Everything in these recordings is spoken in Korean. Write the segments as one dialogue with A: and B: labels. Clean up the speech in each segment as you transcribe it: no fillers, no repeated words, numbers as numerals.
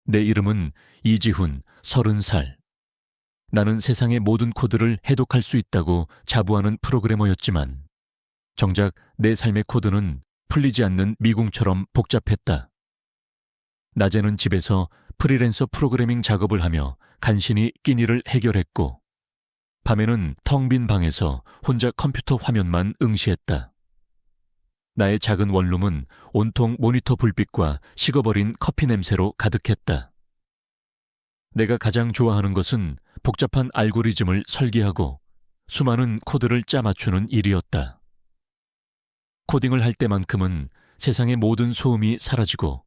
A: 내 이름은 이지훈, 30살. 나는 세상의 모든 코드를 해독할 수 있다고 자부하는 프로그래머였지만 정작 내 삶의 코드는 풀리지 않는 미궁처럼 복잡했다. 낮에는 집에서 프리랜서 프로그래밍 작업을 하며 간신히 끼니를 해결했고 밤에는 텅 빈 방에서 혼자 컴퓨터 화면만 응시했다. 나의 작은 원룸은 온통 모니터 불빛과 식어버린 커피 냄새로 가득했다. 내가 가장 좋아하는 것은 복잡한 알고리즘을 설계하고 수많은 코드를 짜맞추는 일이었다. 코딩을 할 때만큼은 세상의 모든 소음이 사라지고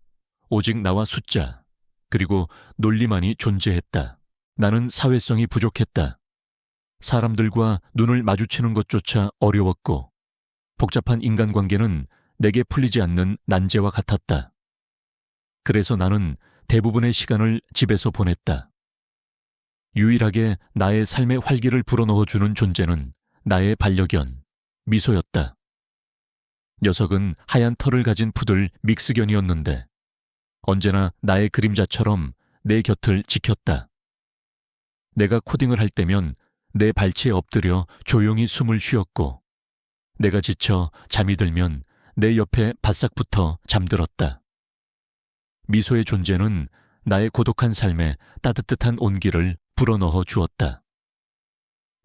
A: 오직 나와 숫자, 그리고 논리만이 존재했다. 나는 사회성이 부족했다. 사람들과 눈을 마주치는 것조차 어려웠고 복잡한 인간관계는 내게 풀리지 않는 난제와 같았다. 그래서 나는 대부분의 시간을 집에서 보냈다. 유일하게 나의 삶의 활기를 불어넣어주는 존재는 나의 반려견, 미소였다. 녀석은 하얀 털을 가진 푸들 믹스견이었는데 언제나 나의 그림자처럼 내 곁을 지켰다. 내가 코딩을 할 때면 내 발치에 엎드려 조용히 숨을 쉬었고 내가 지쳐 잠이 들면 내 옆에 바싹 붙어 잠들었다. 미소의 존재는 나의 고독한 삶에 따뜻한 온기를 불어넣어 주었다.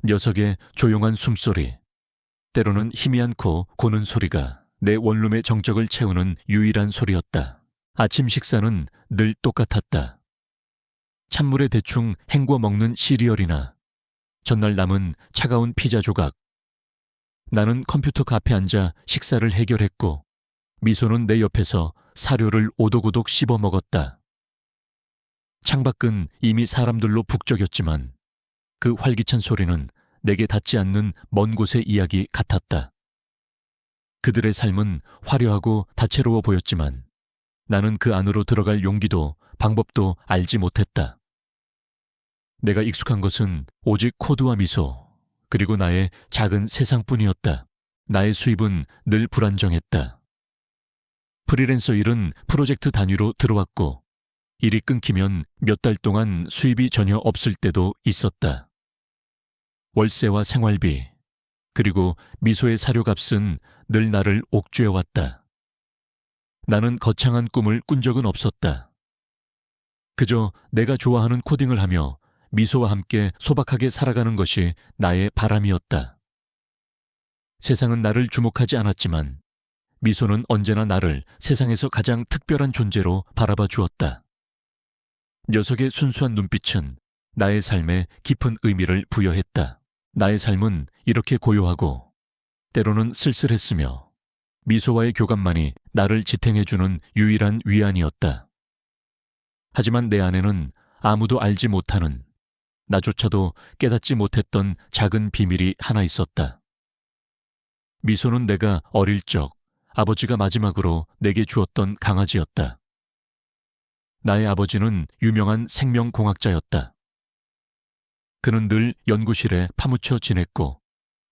A: 녀석의 조용한 숨소리, 때로는 희미않고 고는 소리가 내 원룸의 정적을 채우는 유일한 소리였다. 아침 식사는 늘 똑같았다. 찬물에 대충 헹궈 먹는 시리얼이나 전날 남은 차가운 피자 조각. 나는 컴퓨터 앞에 앉아 식사를 해결했고 미소는 내 옆에서 사료를 오독오독 씹어 먹었다. 창밖은 이미 사람들로 북적였지만 그 활기찬 소리는 내게 닿지 않는 먼 곳의 이야기 같았다. 그들의 삶은 화려하고 다채로워 보였지만 나는 그 안으로 들어갈 용기도 방법도 알지 못했다. 내가 익숙한 것은 오직 코드와 미소, 그리고 나의 작은 세상뿐이었다. 나의 수입은 늘 불안정했다. 프리랜서 일은 프로젝트 단위로 들어왔고 일이 끊기면 몇 달 동안 수입이 전혀 없을 때도 있었다. 월세와 생활비, 그리고 미소의 사료값은 늘 나를 옥죄어왔다. 나는 거창한 꿈을 꾼 적은 없었다. 그저 내가 좋아하는 코딩을 하며 미소와 함께 소박하게 살아가는 것이 나의 바람이었다. 세상은 나를 주목하지 않았지만 미소는 언제나 나를 세상에서 가장 특별한 존재로 바라봐 주었다. 녀석의 순수한 눈빛은 나의 삶에 깊은 의미를 부여했다. 나의 삶은 이렇게 고요하고 때로는 쓸쓸했으며 미소와의 교감만이 나를 지탱해주는 유일한 위안이었다. 하지만 내 안에는 아무도 알지 못하는, 나조차도 깨닫지 못했던 작은 비밀이 하나 있었다. 미소는 내가 어릴 적 아버지가 마지막으로 내게 주었던 강아지였다. 나의 아버지는 유명한 생명공학자였다. 그는 늘 연구실에 파묻혀 지냈고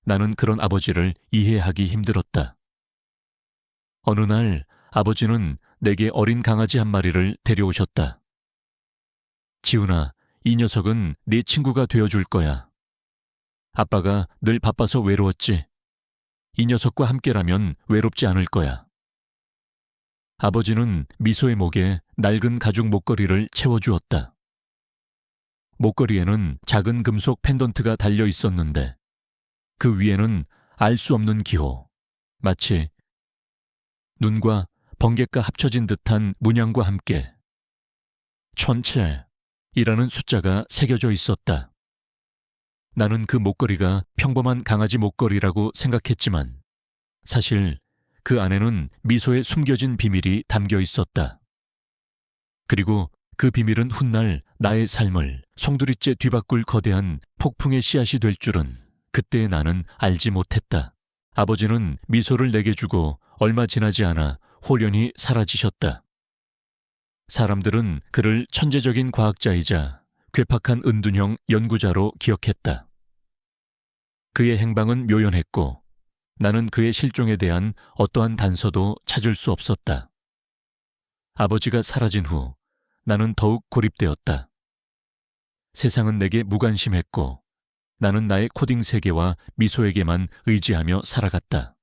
A: 나는 그런 아버지를 이해하기 힘들었다. 어느 날 아버지는 내게 어린 강아지 한 마리를 데려오셨다. 지훈아, 이 녀석은 네 친구가 되어줄 거야. 아빠가 늘 바빠서 외로웠지. 이 녀석과 함께라면 외롭지 않을 거야. 아버지는 미소의 목에 낡은 가죽 목걸이를 채워주었다. 목걸이에는 작은 금속 펜던트가 달려 있었는데 그 위에는 알 수 없는 기호, 마치 눈과 번개가 합쳐진 듯한 문양과 함께 1000이라는 숫자가 새겨져 있었다. 나는 그 목걸이가 평범한 강아지 목걸이라고 생각했지만 사실 그 안에는 미소에 숨겨진 비밀이 담겨 있었다. 그리고 그 비밀은 훗날 나의 삶을 송두리째 뒤바꿀 거대한 폭풍의 씨앗이 될 줄은 그때의 나는 알지 못했다. 아버지는 미소를 내게 주고 얼마 지나지 않아 홀연히 사라지셨다. 사람들은 그를 천재적인 과학자이자 괴팍한 은둔형 연구자로 기억했다. 그의 행방은 묘연했고 나는 그의 실종에 대한 어떠한 단서도 찾을 수 없었다. 아버지가 사라진 후 나는 더욱 고립되었다. 세상은 내게 무관심했고 나는 나의 코딩 세계와 미소에게만 의지하며 살아갔다.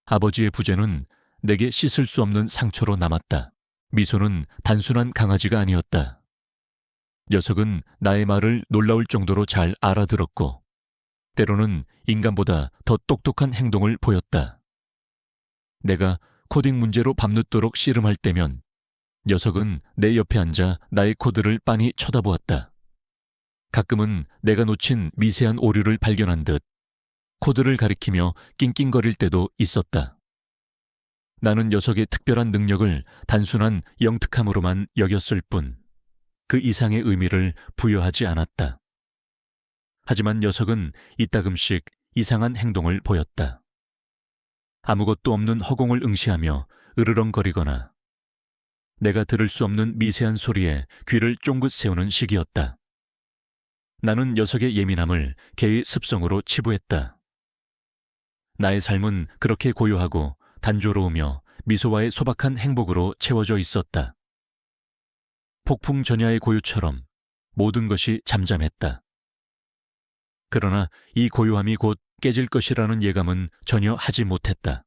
A: 아버지의 부재는 내게 씻을 수 없는 상처로 남았다. 미소는 단순한 강아지가 아니었다. 녀석은 나의 말을 놀라울 정도로 잘 알아들었고 때로는 인간보다 더 똑똑한 행동을 보였다. 내가 코딩 문제로 밤늦도록 씨름할 때면 녀석은 내 옆에 앉아 나의 코드를 빤히 쳐다보았다. 가끔은 내가 놓친 미세한 오류를 발견한 듯 코드를 가리키며 낑낑거릴 때도 있었다. 나는 녀석의 특별한 능력을 단순한 영특함으로만 여겼을 뿐 그 이상의 의미를 부여하지 않았다. 하지만 녀석은 이따금씩 이상한 행동을 보였다. 아무것도 없는 허공을 응시하며 으르렁거리거나 내가 들을 수 없는 미세한 소리에 귀를 쫑긋 세우는 시기였다. 나는 녀석의 예민함을 개의 습성으로 치부했다. 나의 삶은 그렇게 고요하고 단조로우며 미소와의 소박한 행복으로 채워져 있었다. 폭풍 전야의 고요처럼 모든 것이 잠잠했다. 그러나 이 고요함이 곧 깨질 것이라는 예감은 전혀 하지 못했다.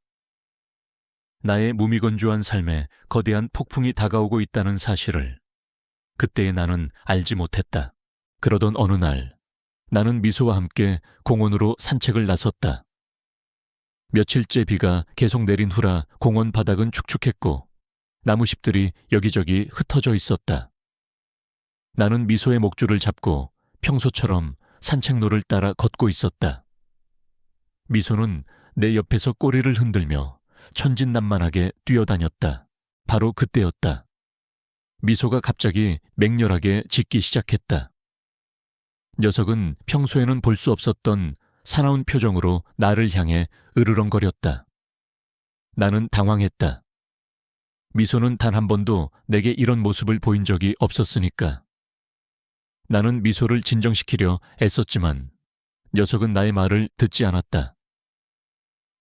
A: 나의 무미건조한 삶에 거대한 폭풍이 다가오고 있다는 사실을 그때의 나는 알지 못했다. 그러던 어느 날 나는 미소와 함께 공원으로 산책을 나섰다. 며칠째 비가 계속 내린 후라 공원 바닥은 축축했고 나무잎들이 여기저기 흩어져 있었다. 나는 미소의 목줄을 잡고 평소처럼 산책로를 따라 걷고 있었다. 미소는 내 옆에서 꼬리를 흔들며 천진난만하게 뛰어다녔다. 바로 그때였다. 미소가 갑자기 맹렬하게 짖기 시작했다. 녀석은 평소에는 볼 수 없었던 사나운 표정으로 나를 향해 으르렁거렸다. 나는 당황했다. 미소는 단 한 번도 내게 이런 모습을 보인 적이 없었으니까. 나는 미소를 진정시키려 애썼지만 녀석은 나의 말을 듣지 않았다.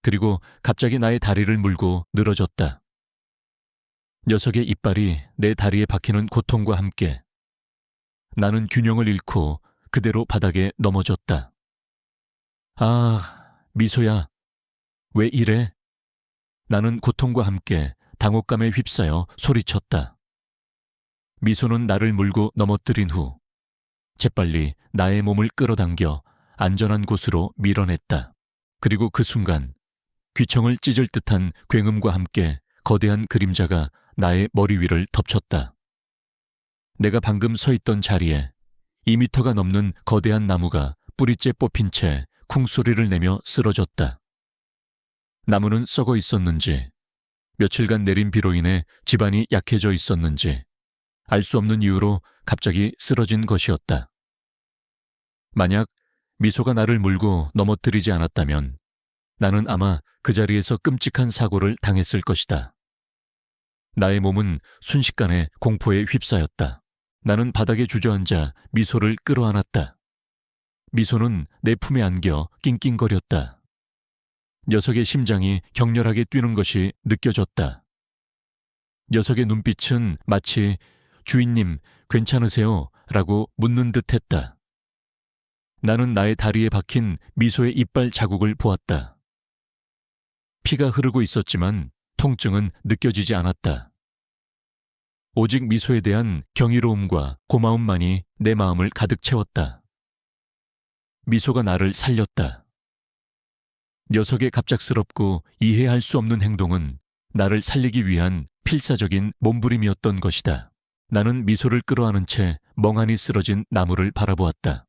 A: 그리고 갑자기 나의 다리를 물고 늘어졌다. 녀석의 이빨이 내 다리에 박히는 고통과 함께 나는 균형을 잃고 그대로 바닥에 넘어졌다. 아, 미소야, 왜 이래? 나는 고통과 함께 당혹감에 휩싸여 소리쳤다. 미소는 나를 물고 넘어뜨린 후 재빨리 나의 몸을 끌어당겨 안전한 곳으로 밀어냈다. 그리고 그 순간 귀청을 찢을 듯한 굉음과 함께 거대한 그림자가 나의 머리 위를 덮쳤다. 내가 방금 서 있던 자리에 2미터가 넘는 거대한 나무가 뿌리째 뽑힌 채 쿵소리를 내며 쓰러졌다. 나무는 썩어 있었는지 며칠간 내린 비로 인해 집안이 약해져 있었는지 알 수 없는 이유로 갑자기 쓰러진 것이었다. 만약 미소가 나를 물고 넘어뜨리지 않았다면 나는 아마 그 자리에서 끔찍한 사고를 당했을 것이다. 나의 몸은 순식간에 공포에 휩싸였다. 나는 바닥에 주저앉아 미소를 끌어안았다. 미소는 내 품에 안겨 낑낑거렸다. 녀석의 심장이 격렬하게 뛰는 것이 느껴졌다. 녀석의 눈빛은 마치 주인님, 괜찮으세요? 라고 묻는 듯 했다. 나는 나의 다리에 박힌 미소의 이빨 자국을 보았다. 피가 흐르고 있었지만 통증은 느껴지지 않았다. 오직 미소에 대한 경이로움과 고마움만이 내 마음을 가득 채웠다. 미소가 나를 살렸다. 녀석의 갑작스럽고 이해할 수 없는 행동은 나를 살리기 위한 필사적인 몸부림이었던 것이다. 나는 미소를 끌어안은 채 멍하니 쓰러진 나무를 바라보았다.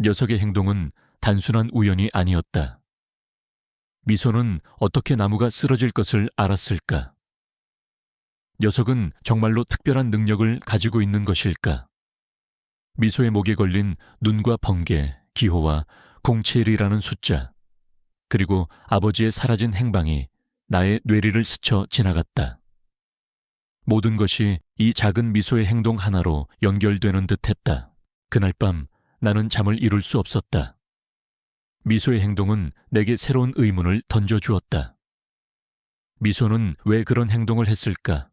A: 녀석의 행동은 단순한 우연이 아니었다. 미소는 어떻게 나무가 쓰러질 것을 알았을까? 녀석은 정말로 특별한 능력을 가지고 있는 것일까? 미소의 목에 걸린 눈과 번개, 기호와 07이라는 숫자, 그리고 아버지의 사라진 행방이 나의 뇌리를 스쳐 지나갔다. 모든 것이 이 작은 미소의 행동 하나로 연결되는 듯했다. 그날 밤 나는 잠을 이룰 수 없었다. 미소의 행동은 내게 새로운 의문을 던져주었다. 미소는 왜 그런 행동을 했을까?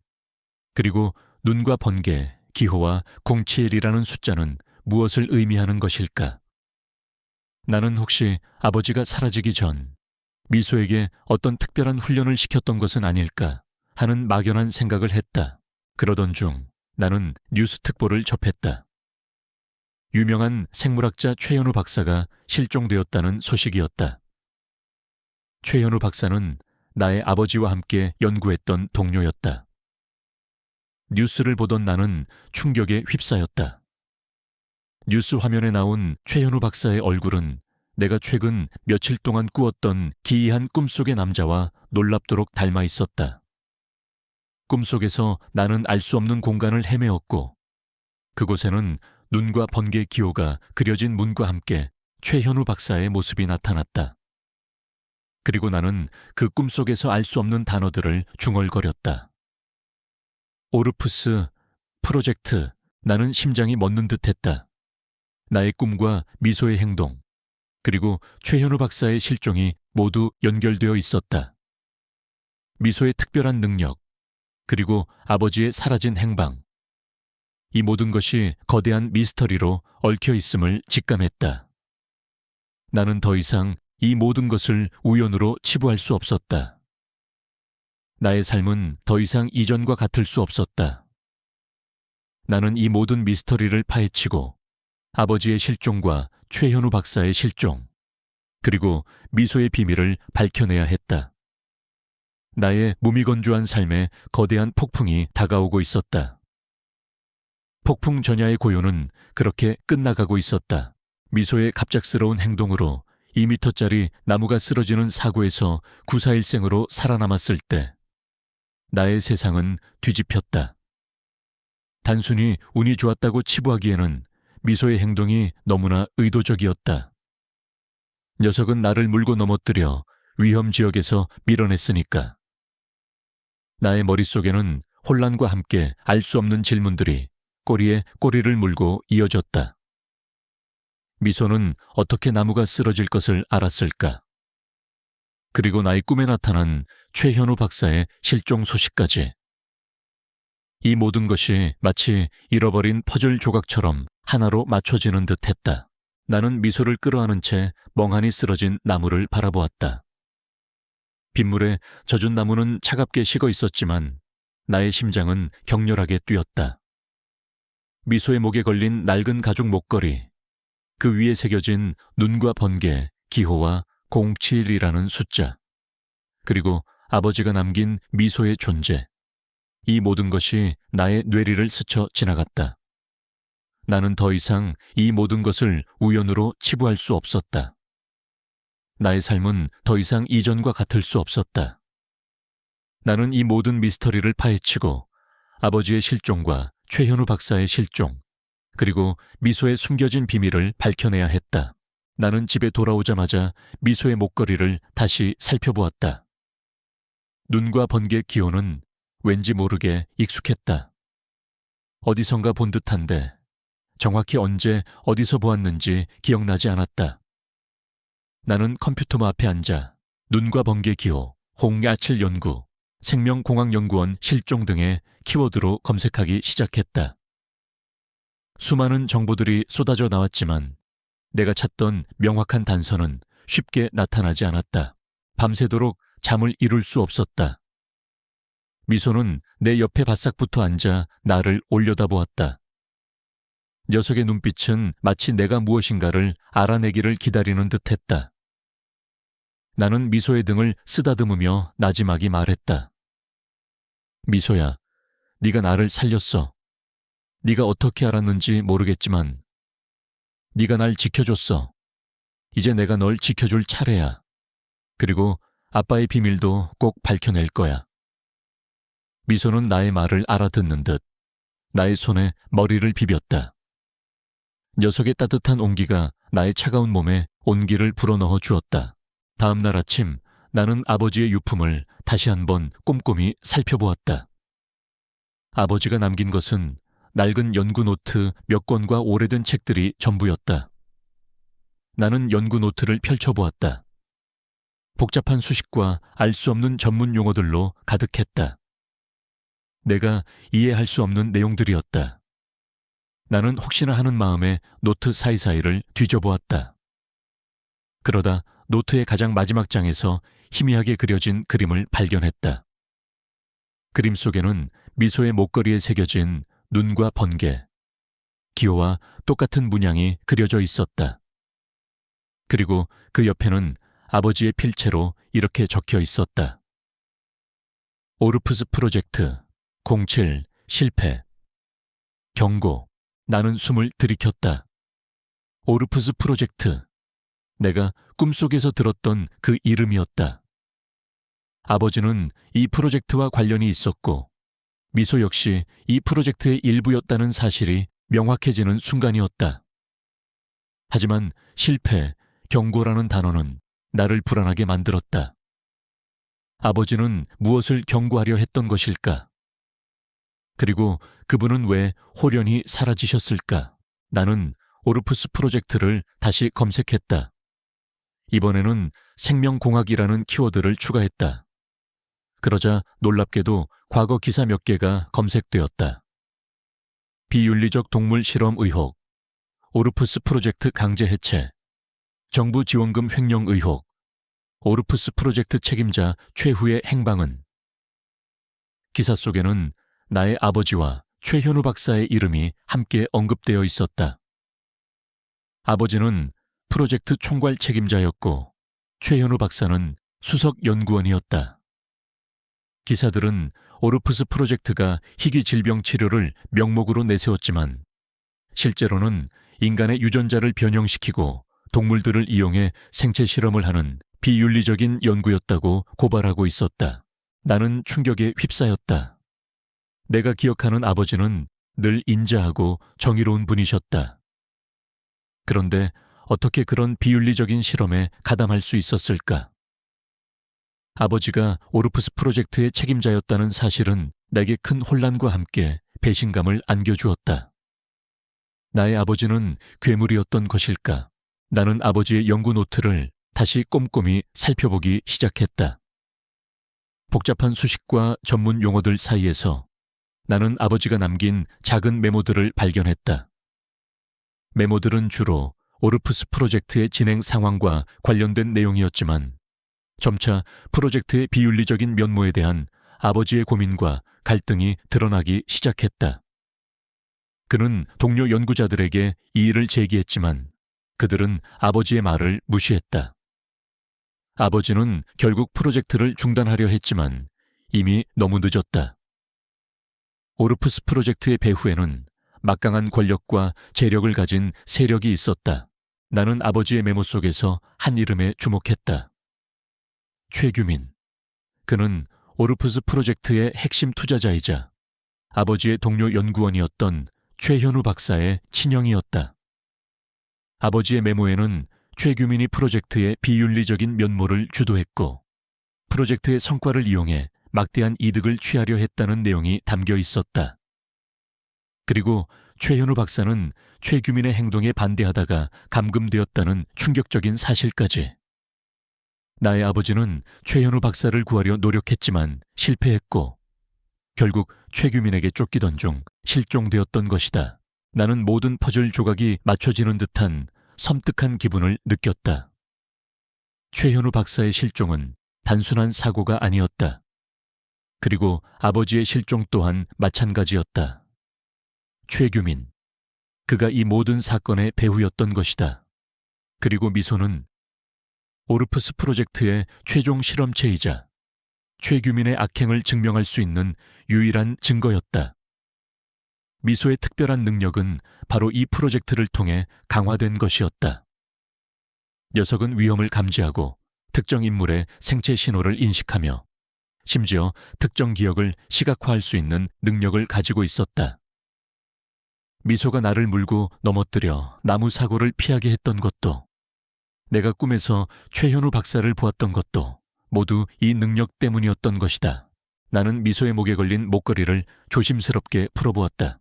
A: 그리고 눈과 번개, 기호와 071이라는 숫자는 무엇을 의미하는 것일까? 나는 혹시 아버지가 사라지기 전 미소에게 어떤 특별한 훈련을 시켰던 것은 아닐까 하는 막연한 생각을 했다. 그러던 중 나는 뉴스 특보를 접했다. 유명한 생물학자 최현우 박사가 실종되었다는 소식이었다. 최현우 박사는 나의 아버지와 함께 연구했던 동료였다. 뉴스를 보던 나는 충격에 휩싸였다. 뉴스 화면에 나온 최현우 박사의 얼굴은 내가 최근 며칠 동안 꾸었던 기이한 꿈속의 남자와 놀랍도록 닮아 있었다. 꿈속에서 나는 알 수 없는 공간을 헤매었고 그곳에는 눈과 번개 기호가 그려진 문과 함께 최현우 박사의 모습이 나타났다. 그리고 나는 그 꿈속에서 알 수 없는 단어들을 중얼거렸다. 오르푸스, 프로젝트, 나는 심장이 멎는 듯했다. 나의 꿈과 미소의 행동, 그리고 최현우 박사의 실종이 모두 연결되어 있었다. 미소의 특별한 능력, 그리고 아버지의 사라진 행방. 이 모든 것이 거대한 미스터리로 얽혀 있음을 직감했다. 나는 더 이상 이 모든 것을 우연으로 치부할 수 없었다. 나의 삶은 더 이상 이전과 같을 수 없었다. 나는 이 모든 미스터리를 파헤치고 아버지의 실종과 최현우 박사의 실종, 그리고 미소의 비밀을 밝혀내야 했다. 나의 무미건조한 삶에 거대한 폭풍이 다가오고 있었다. 폭풍 전야의 고요는 그렇게 끝나가고 있었다. 미소의 갑작스러운 행동으로 2미터짜리 나무가 쓰러지는 사고에서 구사일생으로 살아남았을 때 나의 세상은 뒤집혔다. 단순히 운이 좋았다고 치부하기에는 미소의 행동이 너무나 의도적이었다. 녀석은 나를 물고 넘어뜨려 위험 지역에서 밀어냈으니까. 나의 머릿속에는 혼란과 함께 알 수 없는 질문들이 꼬리에 꼬리를 물고 이어졌다. 미소는 어떻게 나무가 쓰러질 것을 알았을까? 그리고 나의 꿈에 나타난 최현우 박사의 실종 소식까지. 이 모든 것이 마치 잃어버린 퍼즐 조각처럼 하나로 맞춰지는 듯 했다. 나는 미소를 끌어안은 채 멍하니 쓰러진 나무를 바라보았다. 빗물에 젖은 나무는 차갑게 식어 있었지만 나의 심장은 격렬하게 뛰었다. 미소의 목에 걸린 낡은 가죽 목걸이, 그 위에 새겨진 눈과 번개, 기호와 071이라는 숫자, 그리고 아버지가 남긴 미소의 존재. 이 모든 것이 나의 뇌리를 스쳐 지나갔다. 나는 더 이상 이 모든 것을 우연으로 치부할 수 없었다. 나의 삶은 더 이상 이전과 같을 수 없었다. 나는 이 모든 미스터리를 파헤치고 아버지의 실종과 최현우 박사의 실종, 그리고 미소의 숨겨진 비밀을 밝혀내야 했다. 나는 집에 돌아오자마자 미소의 목걸이를 다시 살펴보았다. 눈과 번개 기호는 왠지 모르게 익숙했다. 어디선가 본 듯한데 정확히 언제 어디서 보았는지 기억나지 않았다. 나는 컴퓨터 앞에 앉아 눈과 번개 기호, 홍야칠 연구, 생명공학연구원 실종 등의 키워드로 검색하기 시작했다. 수많은 정보들이 쏟아져 나왔지만 내가 찾던 명확한 단서는 쉽게 나타나지 않았다. 밤새도록 잠을 이룰 수 없었다. 미소는 내 옆에 바싹 붙어 앉아 나를 올려다보았다. 녀석의 눈빛은 마치 내가 무엇인가를 알아내기를 기다리는 듯했다. 나는 미소의 등을 쓰다듬으며 나지막이 말했다. 미소야, 네가 나를 살렸어. 네가 어떻게 알았는지 모르겠지만 네가 날 지켜줬어. 이제 내가 널 지켜줄 차례야. 그리고 아빠의 비밀도 꼭 밝혀낼 거야. 미소는 나의 말을 알아듣는 듯 나의 손에 머리를 비볐다. 녀석의 따뜻한 온기가 나의 차가운 몸에 온기를 불어넣어 주었다. 다음 날 아침 나는 아버지의 유품을 다시 한번 꼼꼼히 살펴보았다. 아버지가 남긴 것은 낡은 연구 노트 몇 권과 오래된 책들이 전부였다. 나는 연구 노트를 펼쳐보았다. 복잡한 수식과 알 수 없는 전문 용어들로 가득했다. 내가 이해할 수 없는 내용들이었다. 나는 혹시나 하는 마음에 노트 사이사이를 뒤져보았다. 그러다 노트의 가장 마지막 장에서 희미하게 그려진 그림을 발견했다. 그림 속에는 미소의 목걸이에 새겨진 눈과 번개, 기호와 똑같은 문양이 그려져 있었다. 그리고 그 옆에는 아버지의 필체로 이렇게 적혀 있었다. 오르푸스 프로젝트 07 실패. 경고. 나는 숨을 들이켰다. 오르푸스 프로젝트. 내가 꿈속에서 들었던 그 이름이었다. 아버지는 이 프로젝트와 관련이 있었고 미소 역시 이 프로젝트의 일부였다는 사실이 명확해지는 순간이었다. 하지만 실패, 경고라는 단어는 나를 불안하게 만들었다. 아버지는 무엇을 경고하려 했던 것일까? 그리고 그분은 왜 홀연히 사라지셨을까? 나는 오르푸스 프로젝트를 다시 검색했다. 이번에는 생명공학이라는 키워드를 추가했다. 그러자 놀랍게도 과거 기사 몇 개가 검색되었다. 비윤리적 동물 실험 의혹, 오르푸스 프로젝트 강제 해체, 정부 지원금 횡령 의혹, 오르푸스 프로젝트 책임자 최후의 행방은. 기사 속에는 나의 아버지와 최현우 박사의 이름이 함께 언급되어 있었다. 아버지는 프로젝트 총괄 책임자였고 최현우 박사는 수석 연구원이었다. 기사들은 오르푸스 프로젝트가 희귀 질병 치료를 명목으로 내세웠지만 실제로는 인간의 유전자를 변형시키고 동물들을 이용해 생체 실험을 하는 비윤리적인 연구였다고 고발하고 있었다. 나는 충격에 휩싸였다. 내가 기억하는 아버지는 늘 인자하고 정의로운 분이셨다. 그런데 어떻게 그런 비윤리적인 실험에 가담할 수 있었을까? 아버지가 오르푸스 프로젝트의 책임자였다는 사실은 내게 큰 혼란과 함께 배신감을 안겨주었다. 나의 아버지는 괴물이었던 것일까? 나는 아버지의 연구 노트를 다시 꼼꼼히 살펴보기 시작했다. 복잡한 수식과 전문 용어들 사이에서 나는 아버지가 남긴 작은 메모들을 발견했다. 메모들은 주로 오르푸스 프로젝트의 진행 상황과 관련된 내용이었지만 점차 프로젝트의 비윤리적인 면모에 대한 아버지의 고민과 갈등이 드러나기 시작했다. 그는 동료 연구자들에게 이의를 제기했지만 그들은 아버지의 말을 무시했다. 아버지는 결국 프로젝트를 중단하려 했지만 이미 너무 늦었다. 오르푸스 프로젝트의 배후에는 막강한 권력과 재력을 가진 세력이 있었다. 나는 아버지의 메모 속에서 한 이름에 주목했다. 최규민. 그는 오르푸스 프로젝트의 핵심 투자자이자 아버지의 동료 연구원이었던 최현우 박사의 친형이었다. 아버지의 메모에는 최규민이 프로젝트의 비윤리적인 면모를 주도했고 프로젝트의 성과를 이용해 막대한 이득을 취하려 했다는 내용이 담겨 있었다. 그리고 최현우 박사는 최규민의 행동에 반대하다가 감금되었다는 충격적인 사실까지. 나의 아버지는 최현우 박사를 구하려 노력했지만 실패했고 결국 최규민에게 쫓기던 중 실종되었던 것이다. 나는 모든 퍼즐 조각이 맞춰지는 듯한 섬뜩한 기분을 느꼈다. 최현우 박사의 실종은 단순한 사고가 아니었다. 그리고 아버지의 실종 또한 마찬가지였다. 최규민. 그가 이 모든 사건의 배후였던 것이다. 그리고 미소는 오르푸스 프로젝트의 최종 실험체이자 최규민의 악행을 증명할 수 있는 유일한 증거였다. 미소의 특별한 능력은 바로 이 프로젝트를 통해 강화된 것이었다. 녀석은 위험을 감지하고 특정 인물의 생체 신호를 인식하며 심지어 특정 기억을 시각화할 수 있는 능력을 가지고 있었다. 미소가 나를 물고 넘어뜨려 나무 사고를 피하게 했던 것도 내가 꿈에서 최현우 박사를 보았던 것도 모두 이 능력 때문이었던 것이다. 나는 미소의 목에 걸린 목걸이를 조심스럽게 풀어보았다.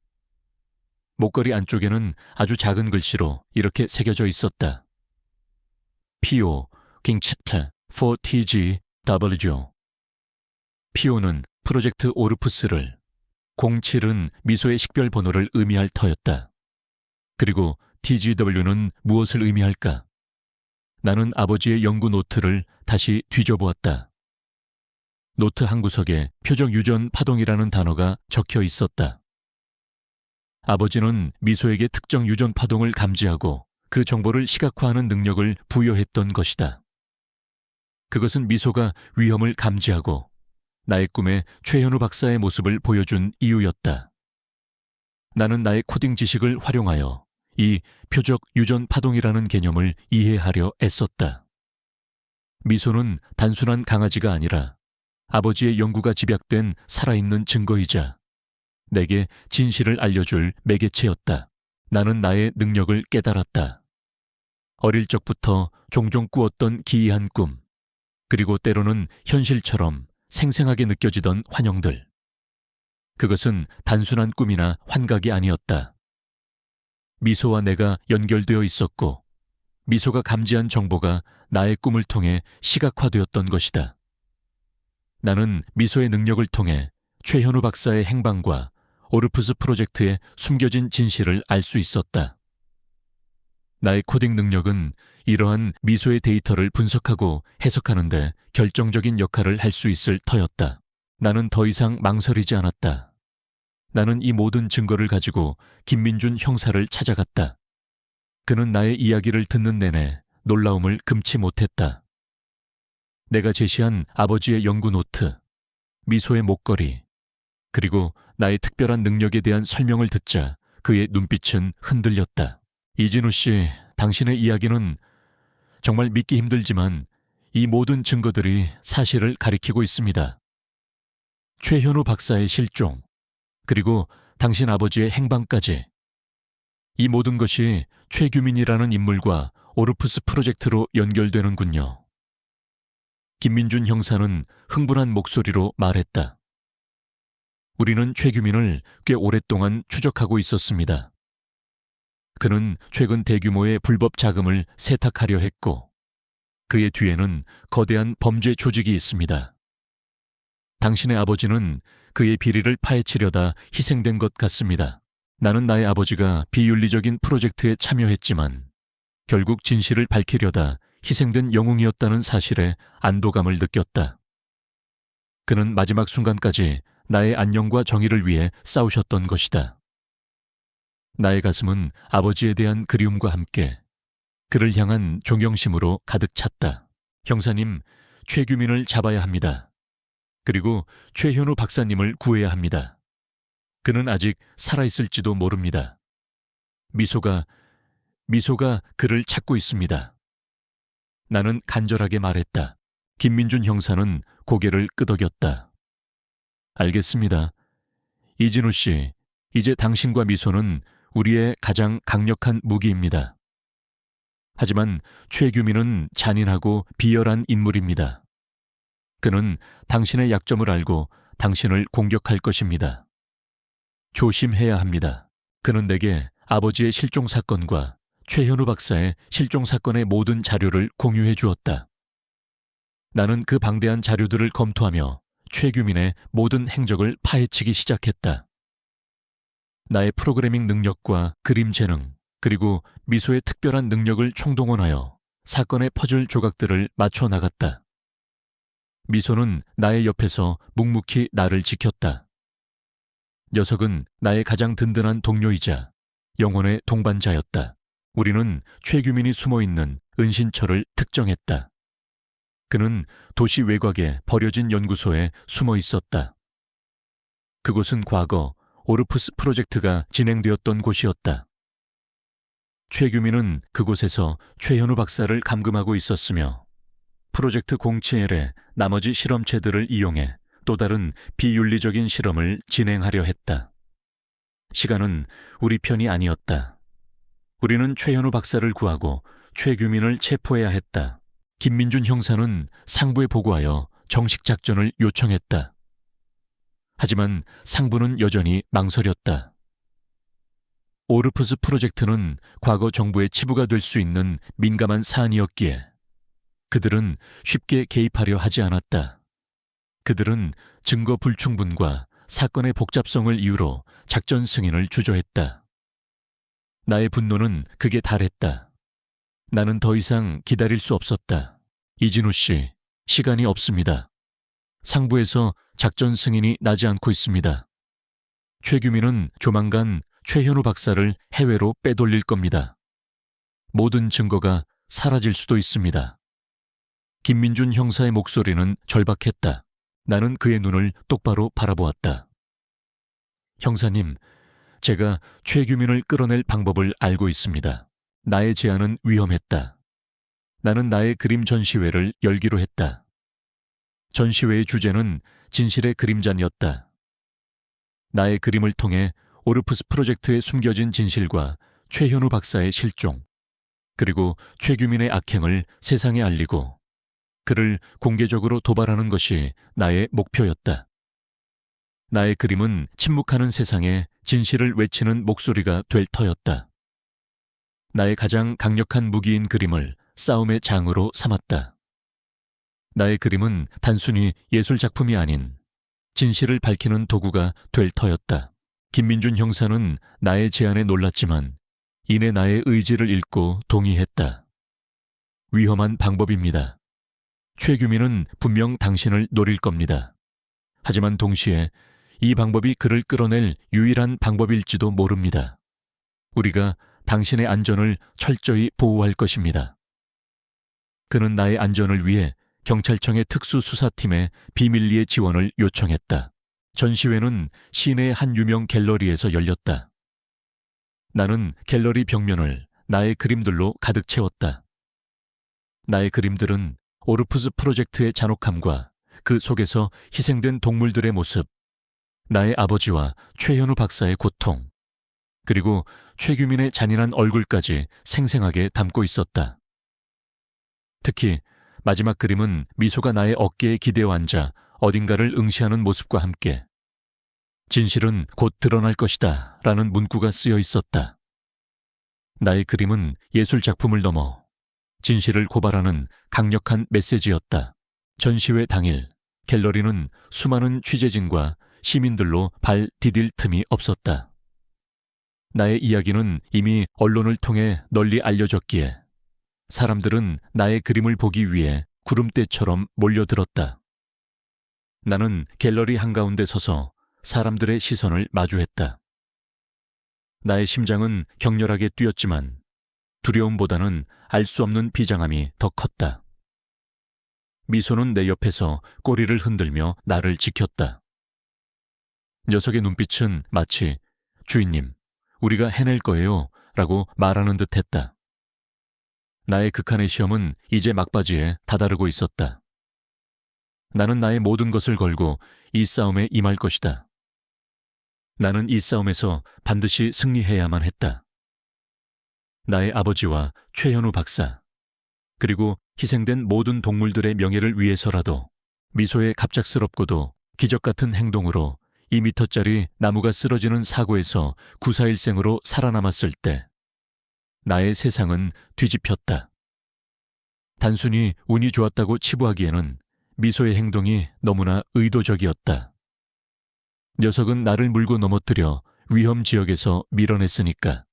A: 목걸이 안쪽에는 아주 작은 글씨로 이렇게 새겨져 있었다. PO, 킹치트, 4TGW. PO는 프로젝트 오르푸스를, 07은 미소의 식별 번호를 의미할 터였다. 그리고 TGW는 무엇을 의미할까? 나는 아버지의 연구 노트를 다시 뒤져보았다. 노트 한 구석에 표적 유전 파동이라는 단어가 적혀 있었다. 아버지는 미소에게 특정 유전 파동을 감지하고 그 정보를 시각화하는 능력을 부여했던 것이다. 그것은 미소가 위험을 감지하고 나의 꿈에 최현우 박사의 모습을 보여준 이유였다. 나는 나의 코딩 지식을 활용하여 이 표적 유전 파동이라는 개념을 이해하려 애썼다. 미소는 단순한 강아지가 아니라 아버지의 연구가 집약된 살아있는 증거이자 내게 진실을 알려줄 매개체였다. 나는 나의 능력을 깨달았다. 어릴 적부터 종종 꾸었던 기이한 꿈, 그리고 때로는 현실처럼 생생하게 느껴지던 환영들. 그것은 단순한 꿈이나 환각이 아니었다. 미소와 내가 연결되어 있었고 미소가 감지한 정보가 나의 꿈을 통해 시각화되었던 것이다. 나는 미소의 능력을 통해 최현우 박사의 행방과 오르푸스 프로젝트의 숨겨진 진실을 알 수 있었다. 나의 코딩 능력은 이러한 미소의 데이터를 분석하고 해석하는 데 결정적인 역할을 할 수 있을 터였다. 나는 더 이상 망설이지 않았다. 나는 이 모든 증거를 가지고 김민준 형사를 찾아갔다. 그는 나의 이야기를 듣는 내내 놀라움을 금치 못했다. 내가 제시한 아버지의 연구 노트, 미소의 목걸이, 그리고 나의 특별한 능력에 대한 설명을 듣자 그의 눈빛은 흔들렸다. 이진우 씨, 당신의 이야기는 정말 믿기 힘들지만 이 모든 증거들이 사실을 가리키고 있습니다. 최현우 박사의 실종, 그리고 당신 아버지의 행방까지. 이 모든 것이 최규민이라는 인물과 오르푸스 프로젝트로 연결되는군요. 김민준 형사는 흥분한 목소리로 말했다. 우리는 최규민을 꽤 오랫동안 추적하고 있었습니다. 그는 최근 대규모의 불법 자금을 세탁하려 했고 그의 뒤에는 거대한 범죄 조직이 있습니다. 당신의 아버지는 그의 비리를 파헤치려다 희생된 것 같습니다. 나는 나의 아버지가 비윤리적인 프로젝트에 참여했지만 결국 진실을 밝히려다 희생된 영웅이었다는 사실에 안도감을 느꼈다. 그는 마지막 순간까지 나의 안녕과 정의를 위해 싸우셨던 것이다. 나의 가슴은 아버지에 대한 그리움과 함께 그를 향한 존경심으로 가득 찼다. 형사님, 최규민을 잡아야 합니다. 그리고 최현우 박사님을 구해야 합니다. 그는 아직 살아있을지도 모릅니다. 미소가 그를 찾고 있습니다. 나는 간절하게 말했다. 김민준 형사는 고개를 끄덕였다. 알겠습니다. 이진우 씨, 이제 당신과 미소는 우리의 가장 강력한 무기입니다. 하지만 최규민은 잔인하고 비열한 인물입니다. 그는 당신의 약점을 알고 당신을 공격할 것입니다. 조심해야 합니다. 그는 내게 아버지의 실종 사건과 최현우 박사의 실종 사건의 모든 자료를 공유해 주었다. 나는 그 방대한 자료들을 검토하며 최규민의 모든 행적을 파헤치기 시작했다. 나의 프로그래밍 능력과 그림 재능, 그리고 미소의 특별한 능력을 총동원하여 사건의 퍼즐 조각들을 맞춰 나갔다. 미소는 나의 옆에서 묵묵히 나를 지켰다. 녀석은 나의 가장 든든한 동료이자 영혼의 동반자였다. 우리는 최규민이 숨어있는 은신처를 특정했다. 그는 도시 외곽의 버려진 연구소에 숨어 있었다. 그곳은 과거 오르푸스 프로젝트가 진행되었던 곳이었다. 최규민은 그곳에서 최현우 박사를 감금하고 있었으며 프로젝트 07의 나머지 실험체들을 이용해 또 다른 비윤리적인 실험을 진행하려 했다. 시간은 우리 편이 아니었다. 우리는 최현우 박사를 구하고 최규민을 체포해야 했다. 김민준 형사는 상부에 보고하여 정식 작전을 요청했다. 하지만 상부는 여전히 망설였다. 오르푸스 프로젝트는 과거 정부의 치부가 될 수 있는 민감한 사안이었기에 그들은 쉽게 개입하려 하지 않았다. 그들은 증거 불충분과 사건의 복잡성을 이유로 작전 승인을 주저했다. 나의 분노는 극에 달했다. 나는 더 이상 기다릴 수 없었다. 이진우 씨, 시간이 없습니다. 상부에서 작전 승인이 나지 않고 있습니다. 최규민은 조만간 최현우 박사를 해외로 빼돌릴 겁니다. 모든 증거가 사라질 수도 있습니다. 김민준 형사의 목소리는 절박했다. 나는 그의 눈을 똑바로 바라보았다. 형사님, 제가 최규민을 끌어낼 방법을 알고 있습니다. 나의 제안은 위험했다. 나는 나의 그림 전시회를 열기로 했다. 전시회의 주제는 진실의 그림자였다. 나의 그림을 통해 오르푸스 프로젝트에 숨겨진 진실과 최현우 박사의 실종, 그리고 최규민의 악행을 세상에 알리고 그를 공개적으로 도발하는 것이 나의 목표였다. 나의 그림은 침묵하는 세상에 진실을 외치는 목소리가 될 터였다. 나의 가장 강력한 무기인 그림을 싸움의 장으로 삼았다. 나의 그림은 단순히 예술작품이 아닌 진실을 밝히는 도구가 될 터였다. 김민준 형사는 나의 제안에 놀랐지만 이내 나의 의지를 읽고 동의했다. 위험한 방법입니다. 최규민은 분명 당신을 노릴 겁니다. 하지만 동시에 이 방법이 그를 끌어낼 유일한 방법일지도 모릅니다. 우리가 당신의 안전을 철저히 보호할 것입니다. 그는 나의 안전을 위해 경찰청의 특수수사팀에 비밀리에 지원을 요청했다. 전시회는 시내의 한 유명 갤러리에서 열렸다. 나는 갤러리 벽면을 나의 그림들로 가득 채웠다. 나의 그림들은 오르푸스 프로젝트의 잔혹함과 그 속에서 희생된 동물들의 모습, 나의 아버지와 최현우 박사의 고통, 그리고 최규민의 잔인한 얼굴까지 생생하게 담고 있었다. 특히 마지막 그림은 미소가 나의 어깨에 기대어 앉아 어딘가를 응시하는 모습과 함께 진실은 곧 드러날 것이다 라는 문구가 쓰여 있었다. 나의 그림은 예술작품을 넘어 진실을 고발하는 강력한 메시지였다. 전시회 당일 갤러리는 수많은 취재진과 시민들로 발 디딜 틈이 없었다. 나의 이야기는 이미 언론을 통해 널리 알려졌기에 사람들은 나의 그림을 보기 위해 구름대처럼 몰려들었다. 나는 갤러리 한가운데 서서 사람들의 시선을 마주했다. 나의 심장은 격렬하게 뛰었지만 두려움보다는 알 수 없는 비장함이 더 컸다. 미소는 내 옆에서 꼬리를 흔들며 나를 지켰다. 녀석의 눈빛은 마치 주인님, 우리가 해낼 거예요 라고 말하는 듯 했다. 나의 극한의 시험은 이제 막바지에 다다르고 있었다. 나는 나의 모든 것을 걸고 이 싸움에 임할 것이다. 나는 이 싸움에서 반드시 승리해야만 했다. 나의 아버지와 최현우 박사, 그리고 희생된 모든 동물들의 명예를 위해서라도 미소의 갑작스럽고도 기적 같은 행동으로 2미터짜리 나무가 쓰러지는 사고에서 구사일생으로 살아남았을 때 나의 세상은 뒤집혔다. 단순히 운이 좋았다고 치부하기에는 미소의 행동이 너무나 의도적이었다. 녀석은 나를 물고 넘어뜨려 위험 지역에서 밀어냈으니까.